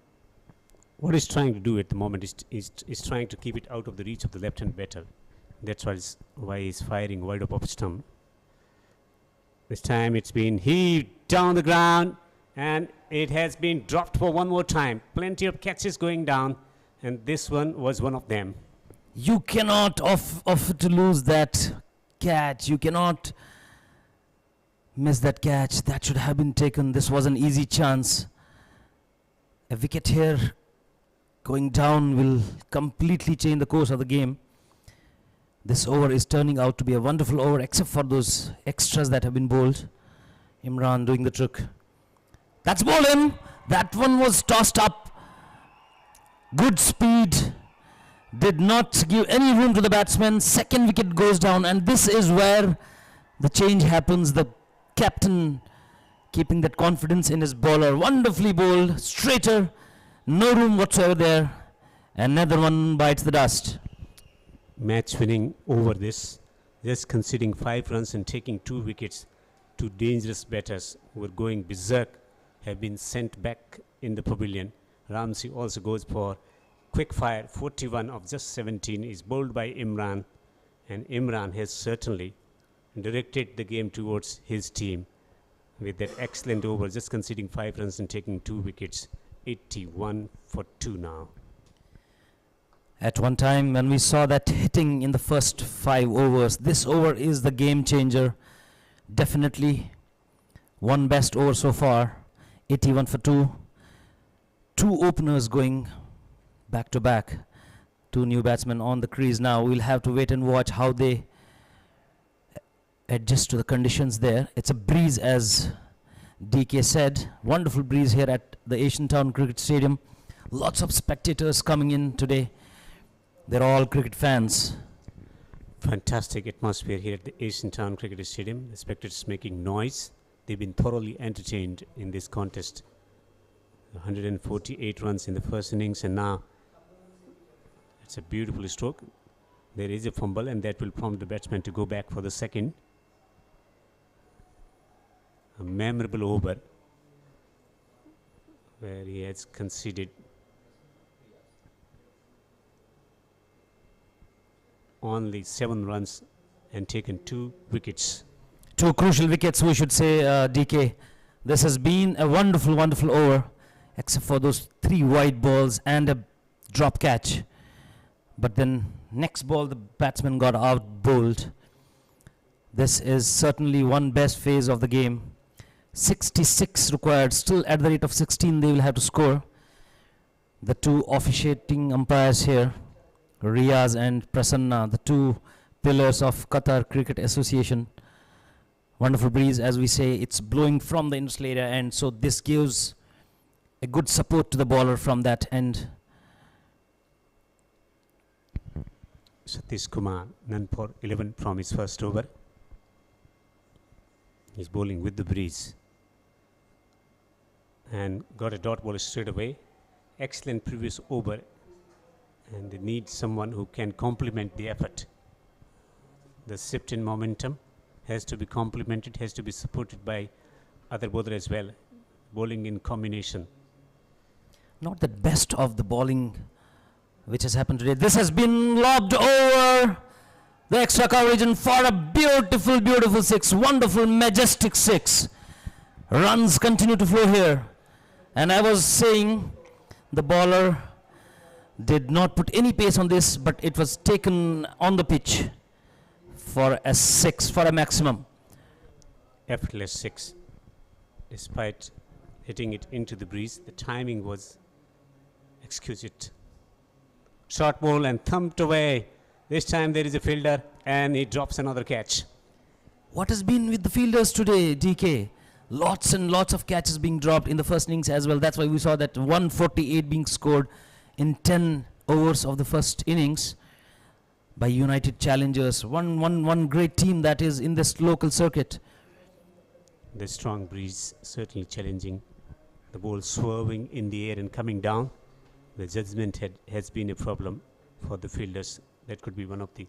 What he's trying to do at the moment is trying to keep it out of the reach of the left-hand batter. That's why he's firing wide of stump. This time it's been heaved down the ground and it has been dropped for one more time. Plenty of catches going down, and this one was one of them. You cannot afford to lose that catch. You cannot miss that catch. That should have been taken. This was an easy chance. A wicket here going down will completely change the course of the game. This over is turning out to be a wonderful over, except for those extras that have been bowled. Imran doing the trick. That's bowled him. That one was tossed up. Good speed. Did not give any room to the batsman. Second wicket goes down, and this is where the change happens. The captain keeping that confidence in his bowler. Wonderfully bowled. Straighter. No room whatsoever there. Another one bites the dust. Match winning over this. Just conceding 5 runs and taking 2 wickets. 2 dangerous batters who were going berserk have been sent back in the pavilion. Ramsey also goes for quick fire. 41 of just 17 is bowled by Imran, and Imran has certainly directed the game towards his team with that excellent over, just conceding 5 runs and taking 2 wickets. 81 for 2 now. At one time when we saw that hitting in the first 5 overs, this over is the game changer. Definitely one best over so far. 81 for 2. 2 openers going back to back. 2 new batsmen on the crease now. We'll have to wait and watch how they adjust to the conditions there. It's a breeze, as DK said. Wonderful breeze here at the Asian Town Cricket Stadium. Lots of spectators coming in today. They're all cricket fans. Fantastic atmosphere here at the Asian Town Cricket Stadium. The spectators making noise. They've been thoroughly entertained in this contest. 148 runs in the first innings, and now it's a beautiful stroke. There is a fumble, and that will prompt the batsman to go back for the second. A memorable over where he has conceded only 7 runs and taken 2 wickets. 2 crucial wickets, we should say, DK. This has been a wonderful, wonderful over, except for those 3 wide balls and a drop catch. But then next ball, the batsman got out bowled. This is certainly one best phase of the game. 66 required, still at the rate of 16 they will have to score. The 2 officiating umpires here, Riaz and Prasanna, the 2 pillars of Qatar Cricket Association. Wonderful breeze, as we say. It's blowing from the insulator, and so this gives a good support to the bowler from that end. Satish Kumar, none for 11 from his first over. He's bowling with the breeze and got a dot ball straight away. Excellent previous over, and they need someone who can complement the effort. The shift in momentum has to be complemented, has to be supported by other bowler as well, bowling in combination. Not the best of the bowling which has happened today. This has been lobbed over the extra coverage and for a beautiful, beautiful 6. Wonderful, majestic 6. Runs continue to flow here. And I was saying the bowler did not put any pace on this, but it was taken on the pitch for a 6, for a maximum. Effortless 6. Despite hitting it into the breeze, the timing was exquisite. Short ball and thumped away. This time there is a fielder and he drops another catch. What has been with the fielders today, DK? Lots and lots of catches being dropped in the first innings as well. That's why we saw that 148 being scored in 10 overs of the first innings by United Challengers. One great team that is in this local circuit. The strong breeze certainly challenging. The ball swerving in the air and coming down. The judgment has been a problem for the fielders. That could be one of the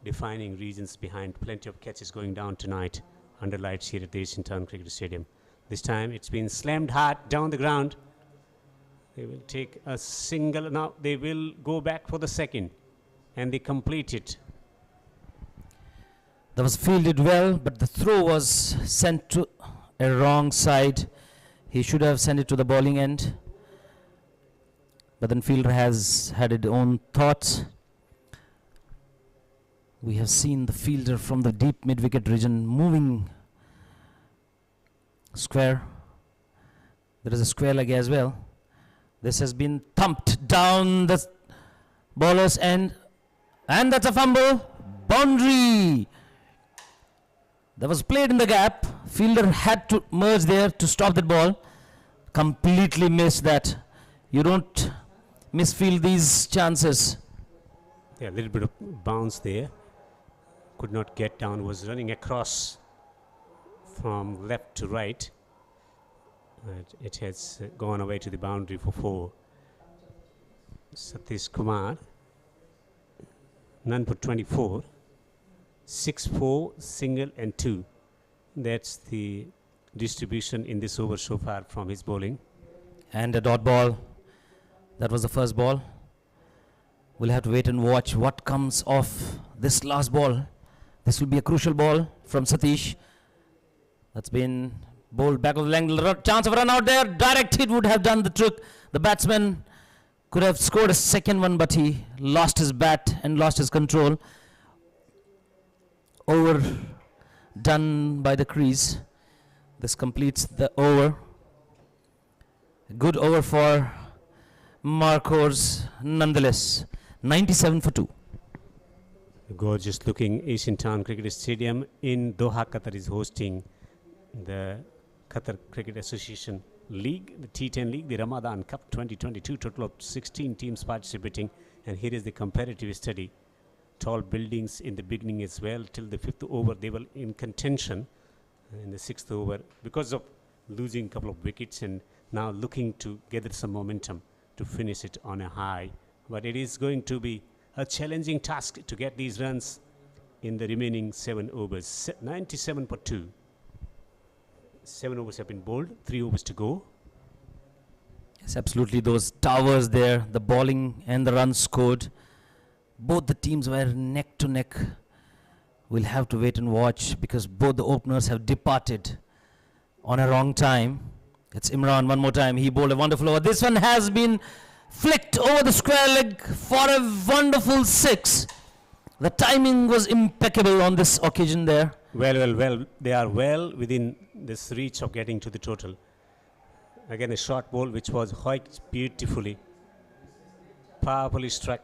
defining reasons behind plenty of catches going down tonight under lights here at the Asian Town Cricket Stadium. This time it's been slammed hard down the ground. They will take a single. Now they will go back for the second and they complete it. That was fielded well, but the throw was sent to a wrong side. He should have sent it to the bowling end. But then fielder has had his own thoughts. We have seen the fielder from the deep mid-wicket region moving square. There is a square leg as well. This has been thumped down the bowler's end. And that's a fumble. Boundary. That was played in the gap. Fielder had to merge there to stop that ball. Completely missed that. You don't misfield these chances. Yeah, a little bit of bounce there. Could not get down. Was running across from left to right. It has gone away to the boundary for 4. Satish Kumar. None for 24. 6-4, single and 2. That's the distribution in this over so far from his bowling. And a dot ball. That was the first ball. We'll have to wait and watch what comes of this last ball. This will be a crucial ball from Satish. That's been bowled back of the length. Chance of a run out there. Direct hit would have done the trick. The batsman could have scored a second one, but he lost his bat and lost his control. Over done by the crease. This completes the over. Good over for Markhors nonetheless. 97 for 2. Gorgeous looking Asian Town Cricket Stadium in Doha, Qatar is hosting the Qatar Cricket Association League, the T10 League, the Ramadan Cup 2022. Total of 16 teams participating, and here is the comparative study. Tall buildings in the beginning as well. Till the 5th over they were in contention. In the 6th over because of losing a couple of wickets, and now looking to gather some momentum to finish it on a high. But it is going to be a challenging task to get these runs in the remaining 7 overs. 97 for 2. 7 overs have been bowled, 3 overs to go. Yes, absolutely. Those towers there, the bowling and the runs scored. Both the teams were neck to neck. We'll have to wait and watch because both the openers have departed on a wrong time. It's Imran one more time. He bowled a wonderful over. This one has been flicked over the square leg for a wonderful 6. The timing was impeccable on this occasion there. Well. They are well within this reach of getting to the total. Again, a short ball which was hoiked beautifully. Powerfully struck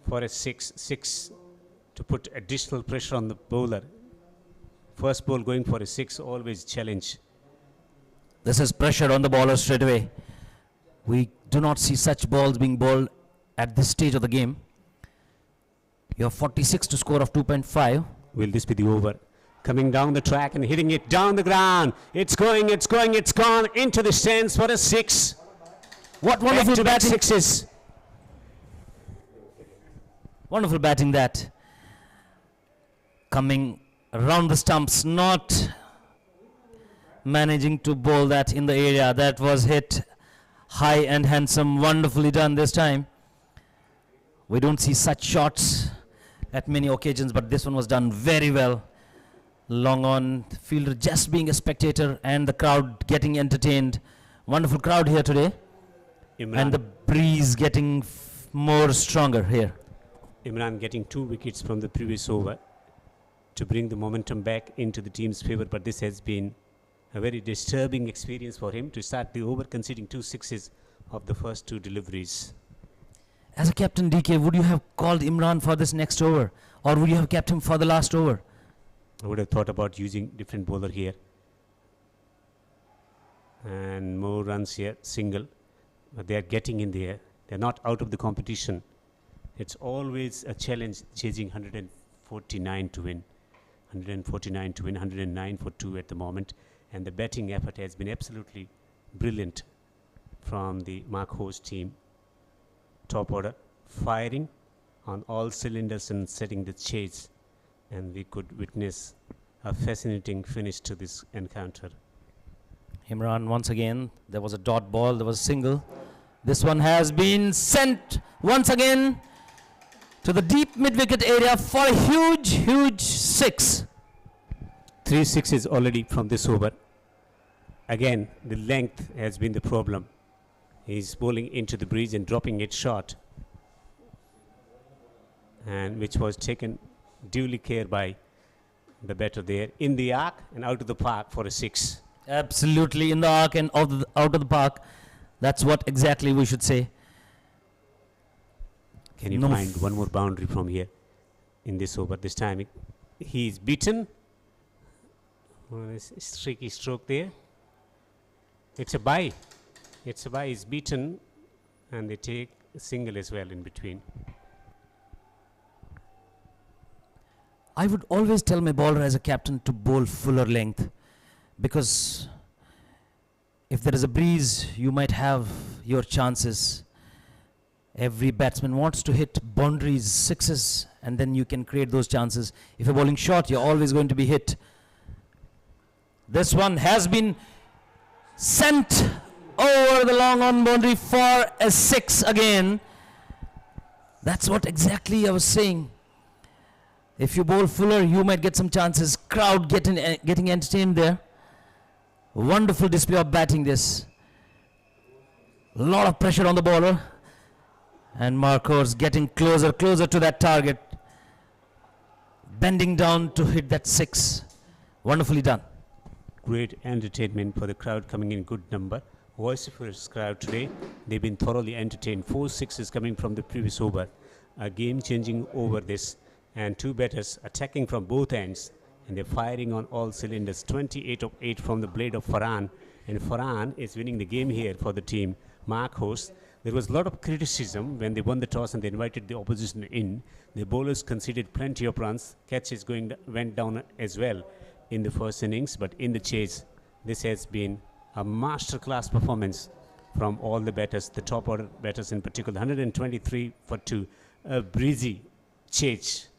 for a 6 to put additional pressure on the bowler. First ball going for a 6, always challenge. This is pressure on the bowler straight away. We do not see such balls being bowled at this stage of the game. You have 46 to score of 2.5. Will this be the over? Coming down the track and hitting it down the ground. It's gone into the stands for a 6. What wonderful batting. 6s. Wonderful batting that. Coming around the stumps, not managing to bowl that in the area. That was hit high and handsome. Wonderfully done this time. We don't see such shots at many occasions, but this one was done very well. Long on, fielder just being a spectator and the crowd getting entertained. Wonderful crowd here today. Imran. And the breeze getting more stronger here. Imran getting 2 wickets from the previous over to bring the momentum back into the team's favor, but this has been a very disturbing experience for him to start the over conceding 2 6s of the first 2 deliveries. As a captain, DK, would you have called Imran for this next over? Or would you have kept him for the last over? I would have thought about using different bowler here. And more runs here, single. But they are getting in there. They're not out of the competition. It's always a challenge chasing 149 to win. 149 to win, 109 for 2 at the moment. And the batting effort has been absolutely brilliant from the Markhors team. Top order, firing on all cylinders and setting the chase. And we could witness a fascinating finish to this encounter. Imran, once again, there was a dot ball, there was a single. This one has been sent once again to the deep mid-wicket area for a huge, huge 6. 3 sixes already from this over. Again, the length has been the problem. He's bowling into the breeze and dropping it short. And which was taken duly care by the batter there. In the arc and out of the park for a 6. Absolutely in the arc and out of the park. That's what exactly we should say. Can you No find one more boundary from here in this over? This time he's beaten. Streaky stroke there. It's a bye. It's a bye. He's beaten and they take a single as well in between. I would always tell my bowler as a captain to bowl fuller length, because if there is a breeze, you might have your chances. Every batsman wants to hit boundaries, 6s, and then you can create those chances. If you're bowling short, you're always going to be hit. This one has been sent over the long on boundary for a 6 again. That's what exactly I was saying. If you bowl fuller, you might get some chances. Crowd getting entertained there. Wonderful display of batting this. A lot of pressure on the bowler. And Markhors getting closer to that target. Bending down to hit that 6. Wonderfully done. Great entertainment for the crowd coming in good number. Vociferous crowd today. They've been thoroughly entertained. 4 sixes coming from the previous over. A game changing over this. And 2 batters attacking from both ends. And they're firing on all cylinders. 28 of 8 from the blade of Farhan. And Farhan is winning the game here for the team. Markhors. There was a lot of criticism when they won the toss and they invited the opposition in. The bowlers conceded plenty of runs. Catches went down as well in the first innings. But in the chase, this has been a masterclass performance from all the batters. The top order batters in particular. 123 for 2. A breezy chase.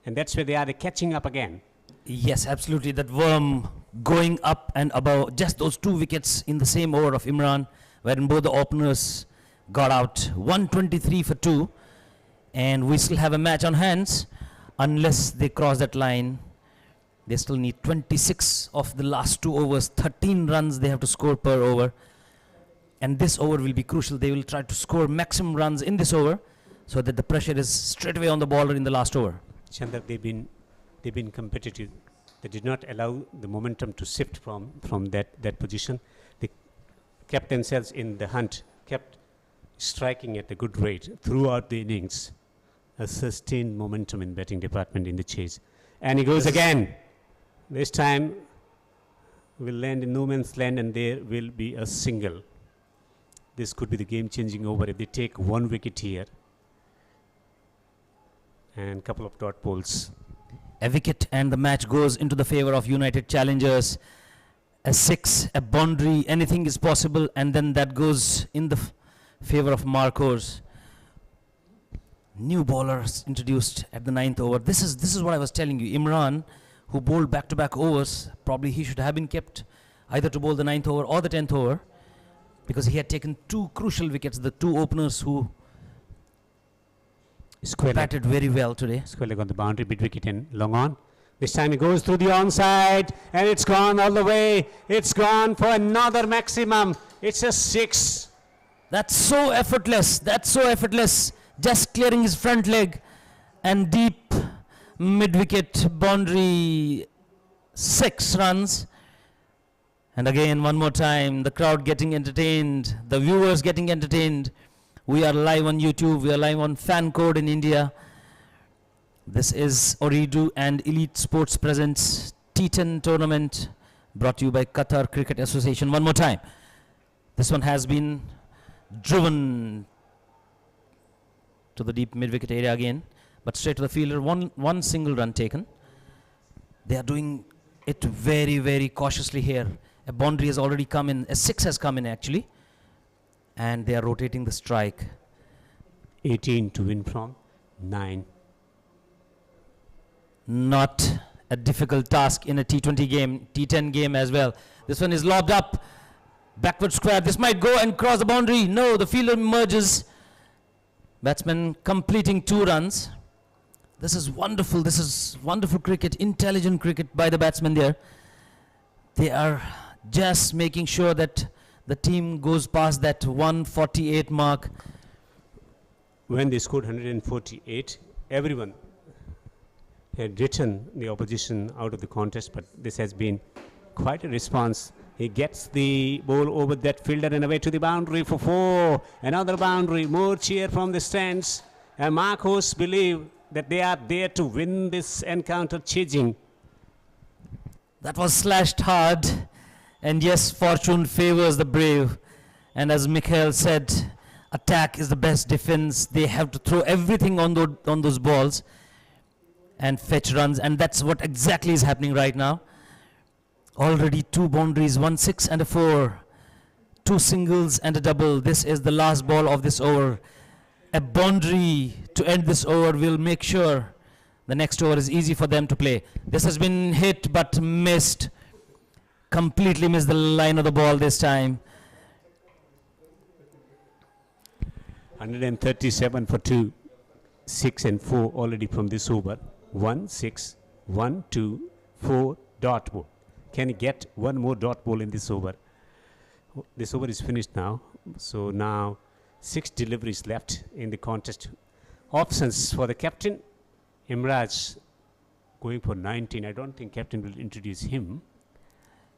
And that's where they are catching up again. Yes, absolutely. That worm going up and above. Just those 2 wickets in the same over of Imran, wherein both the openers got out. 123 for 2. And we still have a match on hands. Unless they cross that line, they still need 26 of the last 2 overs. 13 runs they have to score per over. And this over will be crucial. They will try to score maximum runs in this over so that the pressure is straight away on the bowler in the last over. Chandra, they've been competitive. They did not allow the momentum to shift from that position. They kept themselves in the hunt, kept striking at a good rate throughout the innings. A sustained momentum in batting department in the chase. And he goes again. This time will land in no man's land and there will be a single. This could be the game-changing over if they take 1 wicket here. And a couple of dot balls. A wicket and the match goes into the favor of United Challengers. A 6, a boundary, anything is possible, and then that goes in the favor of Markhors. New bowlers introduced at the 9th over. This is what I was telling you. Imran, who bowled back-to-back overs, probably he should have been kept either to bowl the 9th over or the 10th over, because he had taken 2 crucial wickets. The 2 openers who batted very well today. Square leg on the boundary, mid wicket and long on. This time he goes through the onside and it's gone all the way. It's gone for another maximum. It's a 6. That's so effortless. Just clearing his front leg and deep mid-wicket boundary, 6 runs. And again, one more time, the crowd getting entertained, the viewers getting entertained. We are live on YouTube. We are live on Fan Code in India. This is Ooredoo and Elite Sports Presents T10 tournament brought to you by Qatar Cricket Association. One more time. This one has been driven to the deep mid-wicket area again, but straight to the fielder. One single run taken. They are doing it very, very cautiously here. A boundary has already come in. A 6 has come in actually. And they are rotating the strike. 18 to win from 9. Not a difficult task in a T20 game, T10 game as well. This one is lobbed up. Backward square. This might go and cross the boundary. No, the fielder emerges. Batsman completing 2 runs. This is wonderful. This is wonderful cricket, intelligent cricket by the batsmen there. They are just making sure that the team goes past that 148 mark. When they scored 148, everyone had written the opposition out of the contest, but this has been quite a response. He gets the ball over that fielder and away to the boundary for 4. Another boundary, more cheer from the stands. And Markhors believe that they are there to win this encounter chasing. That was slashed hard. And yes, fortune favors the brave. And as Mikhail said, attack is the best defense. They have to throw everything on those balls and fetch runs. And that's what exactly is happening right now. Already 2 boundaries, 1 6 and a 4. 2 singles and a double. This is the last ball of this over. A boundary to end this over will make sure the next over is easy for them to play. This has been hit but missed. Completely missed the line of the ball this time. 137 for 2. 6 and 4 already from this over. 1 6 1 2 4 dot ball. Can he get one more dot ball in this over? This over is finished now. So now 6 deliveries left in the contest. Options for the captain. Imraj going for 19. I don't think captain will introduce him.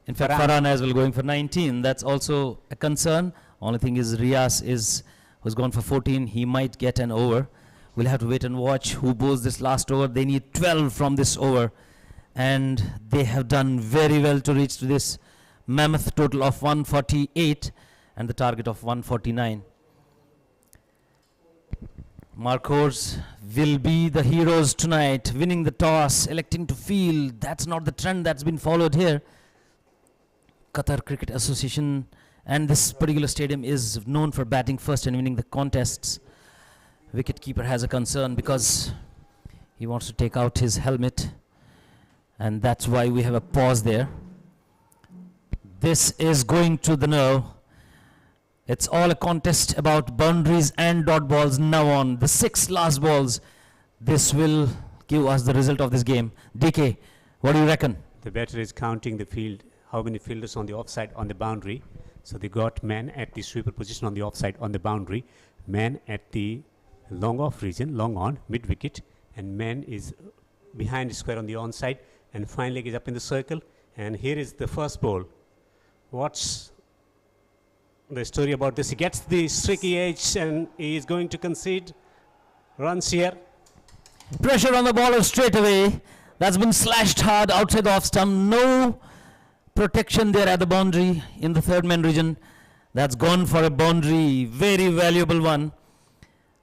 In fact, Farhan as well going for 19. That's also a concern. Only thing is Riaz who's gone for 14. He might get an over. We'll have to wait and watch who bowls this last over. They need 12 from this over. And they have done very well to reach to this mammoth total of 148 and the target of 149. Markhors will be the heroes tonight, winning the toss, electing to field. That's not the trend that's been followed here. Qatar Cricket Association and this particular stadium is known for batting first and winning the contests. Wicketkeeper has a concern because he wants to take out his helmet, and that's why we have a pause there. This is going to the no. It's all a contest about boundaries and dot balls now on. The 6 last balls. This will give us the result of this game. DK, what do you reckon? The batter is counting the field, how many fielders on the offside on the boundary. So they got man at the sweeper position on the offside on the boundary, man at the long off region, long on, mid wicket, and man is behind the square on the onside, and fine leg is up in the circle. And here is the first ball. What's the story about this? He gets the streaky edge and he is going to concede runs here. Pressure on the bowler straight away. That's been slashed hard outside the off stump. No protection there at the boundary in the third man region. That's gone for a boundary. Very valuable one.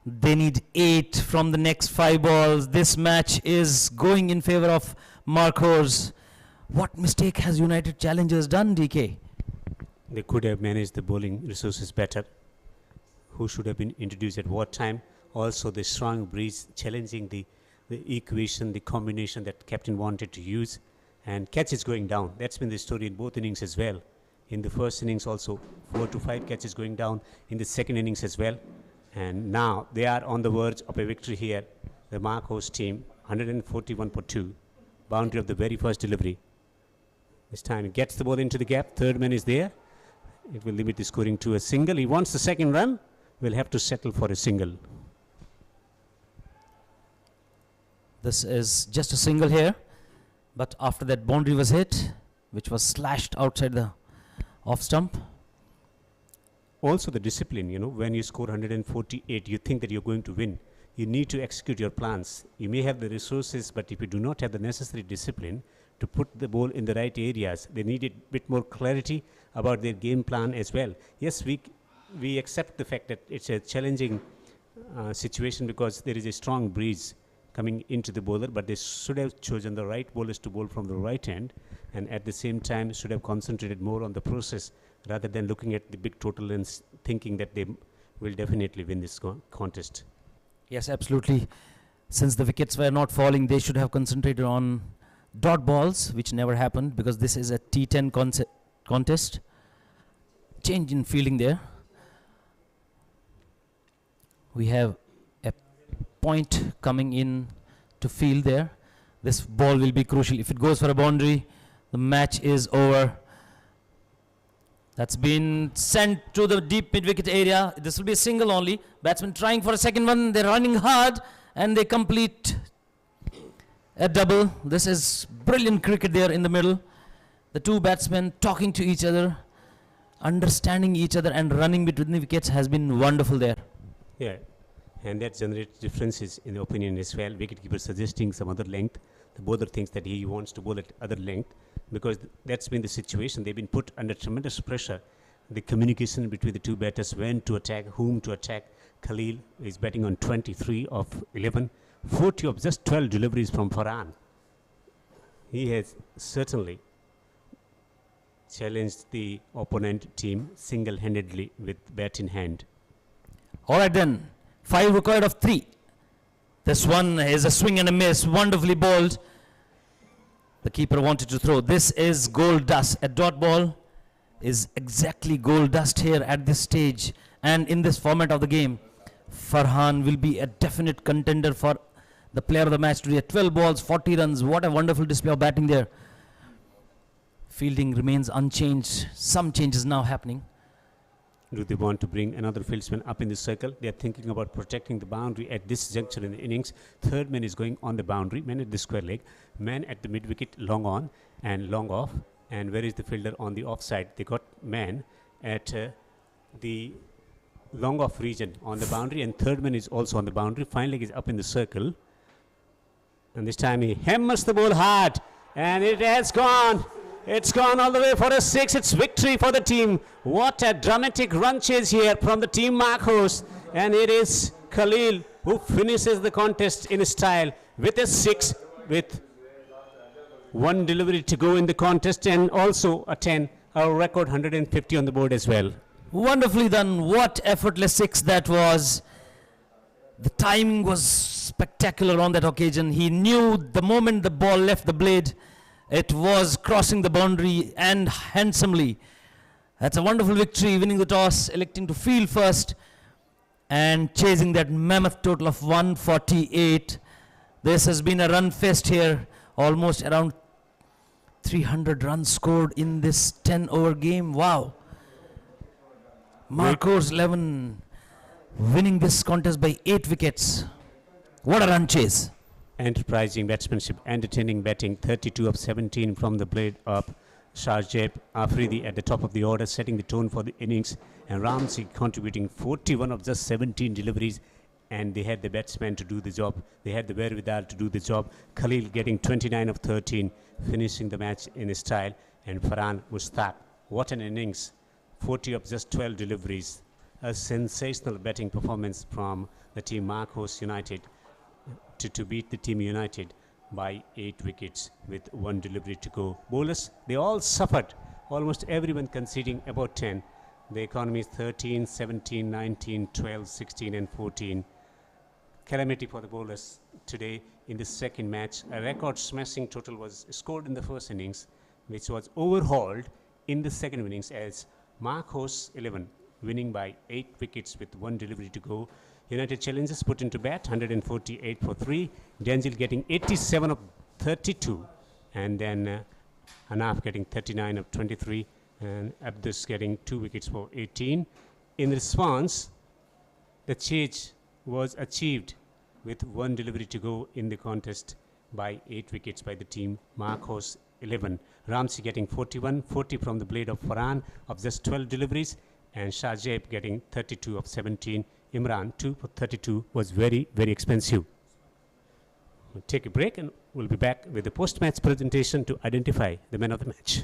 They need 8 from the next 5 balls. This match is going in favor of Markhors. What mistake has United Challengers done, DK? They could have managed the bowling resources better. Who should have been introduced at what time? Also the strong breeze challenging the equation, the combination that captain wanted to use. And catches going down. That's been the story in both innings as well. In the first innings also 4 to 5 catches going down. In the second innings as well. And now they are on the verge of a victory here. The Markhors team 141 for 2. Boundary of the very first delivery. This time he gets the ball into the gap. Third man is there. It will limit the scoring to a single. He wants the second run. Will have to settle for a single. This is just a single here. But after that boundary was hit, which was slashed outside the off stump. also the discipline. When you score 148, you think that you're going to win. You need to execute your plans. You may have the resources, but if you do not have the necessary discipline to put the ball in the right areas, they need a bit more clarity about their game plan as well. Yes, we accept the fact that it's a challenging situation because there is a strong breeze coming into the bowler, but they should have chosen the right bowlers to bowl from the right end, and at the same time should have concentrated more on the process rather than looking at the big total and thinking that they will definitely win this contest. Yes, absolutely. Since the wickets were not falling, they should have concentrated on dot balls, which never happened because this is a T10 contest. Change in fielding there. We have a point coming in to field there. This ball will be crucial. If it goes for a boundary, the match is over. That's been sent to the deep mid-wicket area. This will be a single only. Batsman trying for a second one. They're running hard and they complete a double. This is brilliant cricket there in the middle. The two batsmen talking to each other, understanding each other and running between the wickets has been wonderful there. Yeah, and that generates differences in the opinion as well. Wicketkeeper suggesting some other length. The bowler thinks that he wants to bowl at other length because that's been the situation. They've been put under tremendous pressure. The communication between the two batters, when to attack, whom to attack. Khalil is batting on 23 of 11, 40 of just 12 deliveries from Farhan. He has certainly challenged the opponent team single-handedly with bat in hand. All right then, 5 required of 3. This one is a swing and a miss, wonderfully bowled. The keeper wanted to throw. This is gold dust. A dot ball is exactly gold dust here at this stage and in this format of the game. Farhan will be a definite contender for the player of the match today. 12 balls, 40 runs. What a wonderful display of batting there. Fielding remains unchanged. Some changes now happening. Do they want to bring another fieldsman up in the circle? They are thinking about protecting the boundary at this juncture in the innings. Third man is going on the boundary, man at the square leg, man at the mid-wicket, long on and long off. And where is the fielder on the offside? They got man at the long off region on the boundary, and third man is also on the boundary. Fine leg is up in the circle. And this time he hammers the ball hard, and it has gone. It's gone all the way for a 6. It's victory for the team. What a dramatic run chase here from the team Markhors. And it is Khalil who finishes the contest in style with a 6 with 1 delivery to go in the contest and also a 10. A record 150 on the board as well. Wonderfully done. What effortless 6 that was. The timing was spectacular on that occasion. He knew the moment the ball left the blade, it was crossing the boundary and handsomely. That's a wonderful victory, winning the toss, electing to field first and chasing that mammoth total of 148. This has been a run fest here, almost around 300 runs scored in this 10-over game. Wow. Markhors 11 winning this contest by 8 wickets. What a run chase. Enterprising batsmanship, entertaining batting, 32 of 17 from the blade up. Sharjab Afridi at the top of the order, setting the tone for the innings, and Ramsey contributing 41 of just 17 deliveries, and they had the batsmen to do the job. They had the wherewithal to do the job. Khalil getting 29 of 13, finishing the match in style, and Farhan Mustaq. What an innings, 40 of just 12 deliveries. A sensational batting performance from the team Markhors United to beat the team United by 8 wickets with 1 delivery to go. Bowlers, they all suffered, almost everyone conceding about 10. The economy is 13, 17, 19, 12, 16 and 14. Calamity for the bowlers today in the second match. A record smashing total was scored in the first innings, which was overhauled in the second innings as Markhors 11 winning by 8 wickets with 1 delivery to go. United challengers put into bat 148 for 3. Denzel getting 87 of 32, and then Hanaf getting 39 of 23, and Abdus getting 2 wickets for 18. In response, the chase was achieved with 1 delivery to go in the contest by 8 wickets by the team Markhors 11. Ramsey getting 41, 40 from the blade of Farhan of just 12 deliveries, and Shajib getting 32 of 17. Imran 2 for 32 was very, very expensive. We'll take a break and we'll be back with the post-match presentation to identify the man of the match.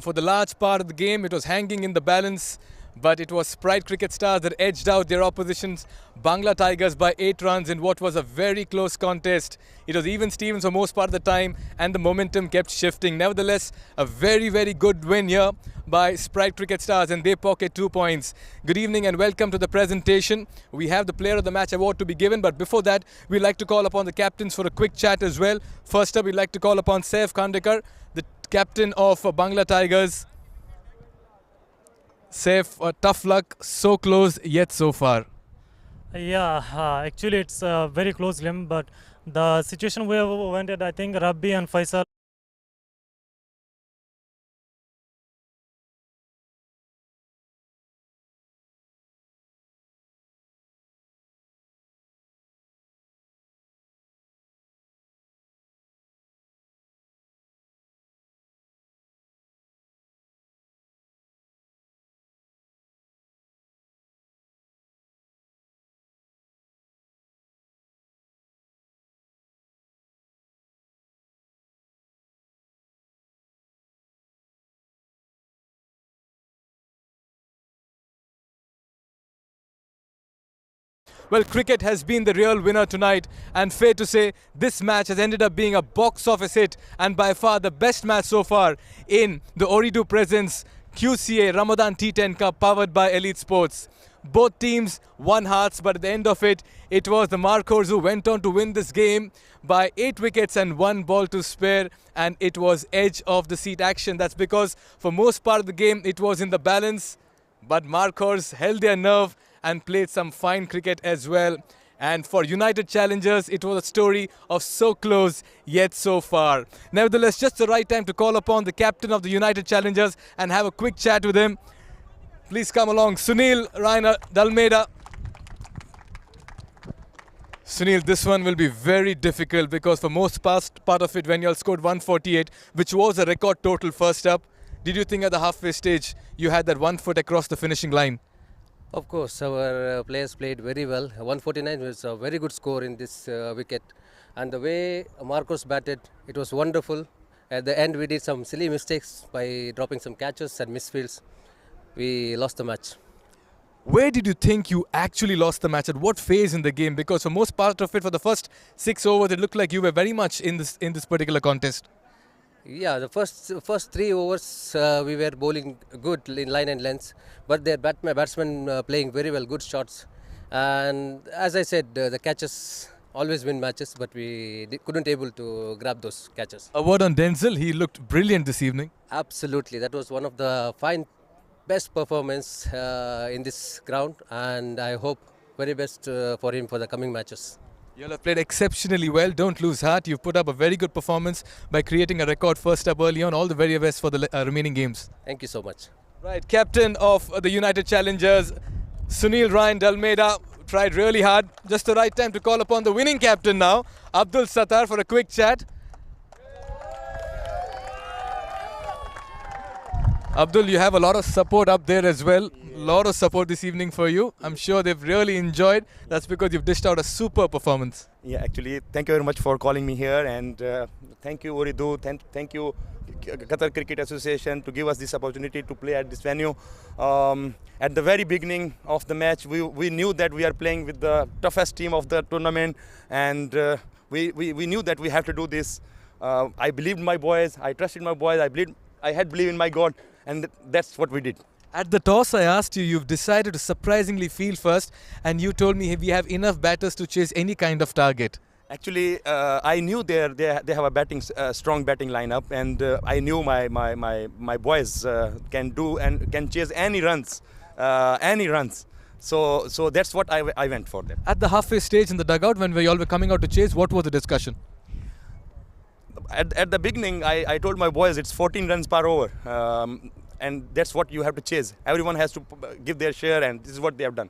For the large part of the game, it was hanging in the balance, but it was Sprite Cricket Stars that edged out their oppositions, Bangla Tigers, by 8 runs in what was a very close contest. It was even Stevens for most part of the time, and the momentum kept shifting. Nevertheless, a very, very good win here by Sprite Cricket Stars, and they pocket 2 points. Good evening and welcome to the presentation. We have the Player of the Match award to be given, but before that, we'd like to call upon the captains for a quick chat as well. First up, we'd like to call upon Saif Khandekar, the captain of Bangla Tigers. Saif, tough luck, so close yet so far. Yeah, actually it's a very close game, but the situation we went at, I think Rabbi and Faisal. Well, cricket has been the real winner tonight, and fair to say, this match has ended up being a box office hit and by far the best match so far in the Ooredoo Presents QCA Ramadan T10 Cup powered by Elite Sports. Both teams won hearts, but at the end of it, it was the Markhors who went on to win this game by 8 wickets and 1 ball to spare, and it was edge of the seat action. That's because for most part of the game, it was in the balance, but Markhors held their nerve and played some fine cricket as well. And for United Challengers, it was a story of so close yet so far. Nevertheless, just the right time to call upon the captain of the United Challengers and have a quick chat with him. Please come along, Sunil Raina Dalmeda. Sunil, this one will be very difficult because for most part of it, when you all scored 148, which was a record total first up, did you think at the halfway stage you had that 1 foot across the finishing line? Of course, our players played very well. 149 was a very good score in this wicket. And the way Marcos batted, it was wonderful. At the end, we did some silly mistakes by dropping some catches and misfields. We lost the match. Where did you think you actually lost the match? At what phase in the game? Because for most part of it, for the first 6 overs, it looked like you were very much in this particular contest. Yeah, the first 3 overs we were bowling good in line and lengths, but their batsmen playing very well, good shots. And as I said, the catches always win matches, but we couldn't able to grab those catches. A word on Denzel, he looked brilliant this evening. Absolutely, that was one of the best performance in this ground, and I hope very best for him for the coming matches. You all have played exceptionally well. Don't lose heart. You've put up a very good performance by creating a record first up early on. All the very best for the remaining games. Thank you so much. Right, captain of the United Challengers, Sunil Ryan Dalmeda, tried really hard. Just the right time to call upon the winning captain now, Abdul Sattar, for a quick chat. Abdul, you have a lot of support up there as well. Lot of support this evening for you. I'm sure they've really enjoyed. That's because you've dished out a super performance. Yeah, actually, thank you very much for calling me here, and thank you Ooredoo, thank you Qatar Cricket Association to give us this opportunity to play at this venue. At the very beginning of the match, we knew that we are playing with the toughest team of the tournament, and we knew that we have to do this. I believed in my boys, I trusted my boys, I had belief in my God, and that's what we did. At the toss, I asked you, you've decided to surprisingly field first, and you told me we have enough batters to chase any kind of target. Actually, I knew they have a strong batting lineup, and I knew my boys can do and can chase any runs. So that's what I went for them. At the halfway stage in the dugout, when we all were coming out to chase, what was the discussion? At the beginning, I told my boys it's 14 runs per over. And that's what you have to chase. Everyone has to give their share, and this is what they have done.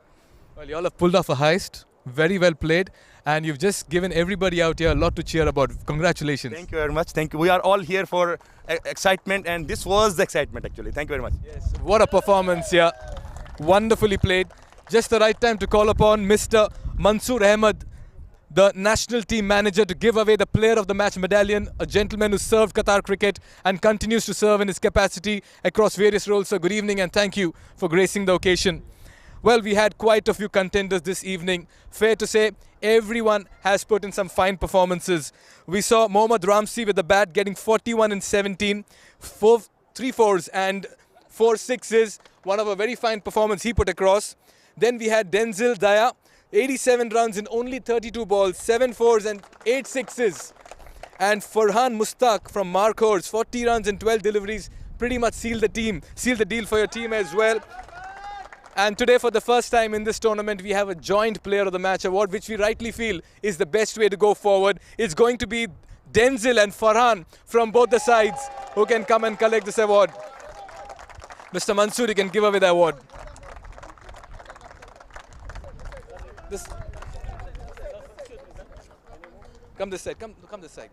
Well, you all have pulled off a heist. Very well played. And you've just given everybody out here a lot to cheer about. Congratulations. Thank you very much. Thank you. We are all here for excitement, and this was the excitement, actually. Thank you very much. Yes. What a performance here. Wonderfully played. Just the right time to call upon Mr. Mansoor Ahmed, the national team manager, to give away the Player of the Match medallion, a gentleman who served Qatar cricket and continues to serve in his capacity across various roles. So good evening and thank you for gracing the occasion. Well, we had quite a few contenders this evening. Fair to say, everyone has put in some fine performances. We saw Mohammad Ramsi with the bat getting 41 and 17, 3 fours and 4 sixes. One of a very fine performance he put across. Then we had Denzil Daya, 87 runs in only 32 balls, 7 fours and 8 sixes. And Farhan Mustaq from Markhors, 40 runs and 12 deliveries, pretty much sealed the deal for your team as well. And today, for the first time in this tournament, we have a joint Player of the Match award, which we rightly feel is the best way to go forward. It's going to be Denzil and Farhan from both the sides who can come and collect this award. Mr. Mansoor, you can give away the award. Come this side, come this side.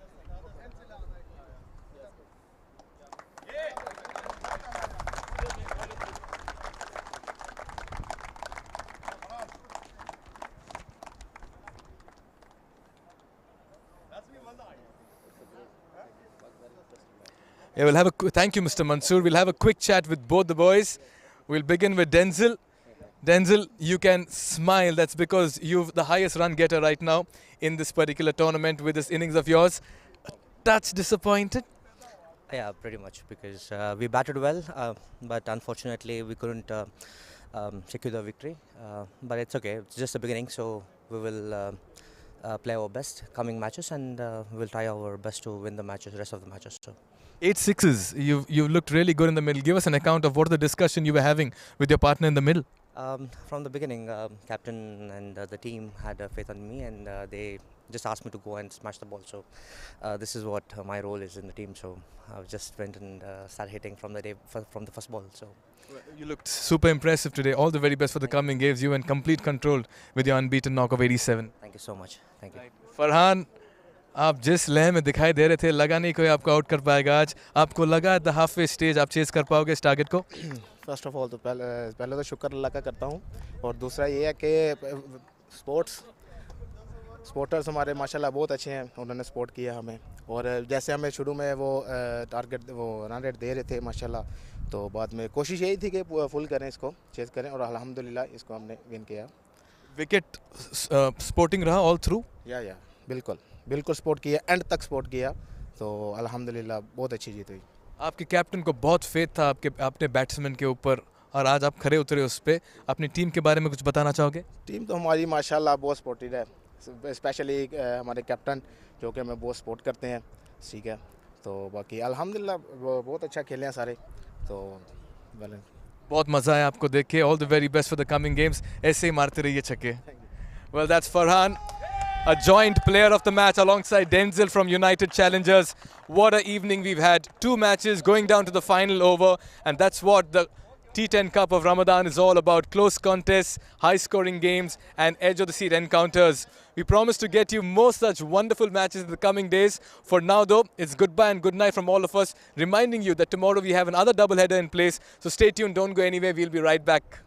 Yeah, thank you, Mr. Mansoor. We'll have a quick chat with both the boys. We'll begin with Denzil. Denzil, you can smile. That's because you're the highest run getter right now in this particular tournament with this innings of yours. A touch disappointed? Yeah, pretty much, because we batted well, but unfortunately we couldn't secure the victory. But it's okay. It's just the beginning, so we will play our best coming matches, and we'll try our best to win the matches, rest of the matches. So. 8 sixes. You've looked really good in the middle. Give us an account of what the discussion you were having with your partner in the middle. From the beginning, captain and the team had faith on me, and they just asked me to go and smash the ball. So this is what my role is in the team. So I just went and started hitting from the first ball. So you looked super impressive today. All the very best for the coming games. You were in complete control with your unbeaten knock of 87. Thank you so much. Thank you. Farhan, आप जिस लय में दिखाई दे रहे थे, लगा नहीं कोई आपको आउट कर पाएगा आज. आपको लगा द हाफ वे स्टेज आप चेस कर पाओगे इस टारगेट को? फर्स्ट ऑफ ऑल तो पहले तो शुक्र अल्लाह का करता हूँ, और दूसरा ये है कि स्पोर्टर्स हमारे माशाल्लाह बहुत अच्छे हैं, उन्होंने सपोर्ट किया हमें, और जैसे हमें शुरू में वो टारगेट वो रन रेट दे रहे थे माशाल्लाह, तो बाद में कोशिश यही थी कि फुल करें, इसको चेस करें, और अल्हम्दुलिल्लाह इसको हमने विन किया. विकेट स्पोर्टिंग रहा ऑल थ्रू? या बिल्कुल सपोर्ट किया, एंड तक सपोर्ट किया, तो अल्हम्दुलिल्लाह बहुत अच्छी जीत हुई. आपके कैप्टन को बहुत फेथ था अपने बैट्समैन के ऊपर, और आज आप खरे उतरे उस पर. अपनी टीम के बारे में कुछ बताना चाहोगे? टीम तो हमारी माशाल्लाह बहुत सपोर्टिव है, स्पेशली हमारे कैप्टन जो कि हमें बहुत सपोर्ट करते हैं. ठीक है, तो बाकी अल्हम्दुलिल्लाह बहुत अच्छा खेले हैं सारे, तो बहुत मज़ा आया आपको देख के. All the very best for the coming games. ऐसे ही मारते रहिए छक्के. Well, that's Farhan, a joint Player of the Match alongside Denzil from United Challengers. What an evening we've had. 2 matches going down to the final over, and that's what the T10 Cup of Ramadan is all about. Close contests, high-scoring games, and edge-of-the-seat encounters. We promise to get you more such wonderful matches in the coming days. For now, though, it's goodbye and good night from all of us, reminding you that tomorrow we have another doubleheader in place. So stay tuned, don't go anywhere. We'll be right back.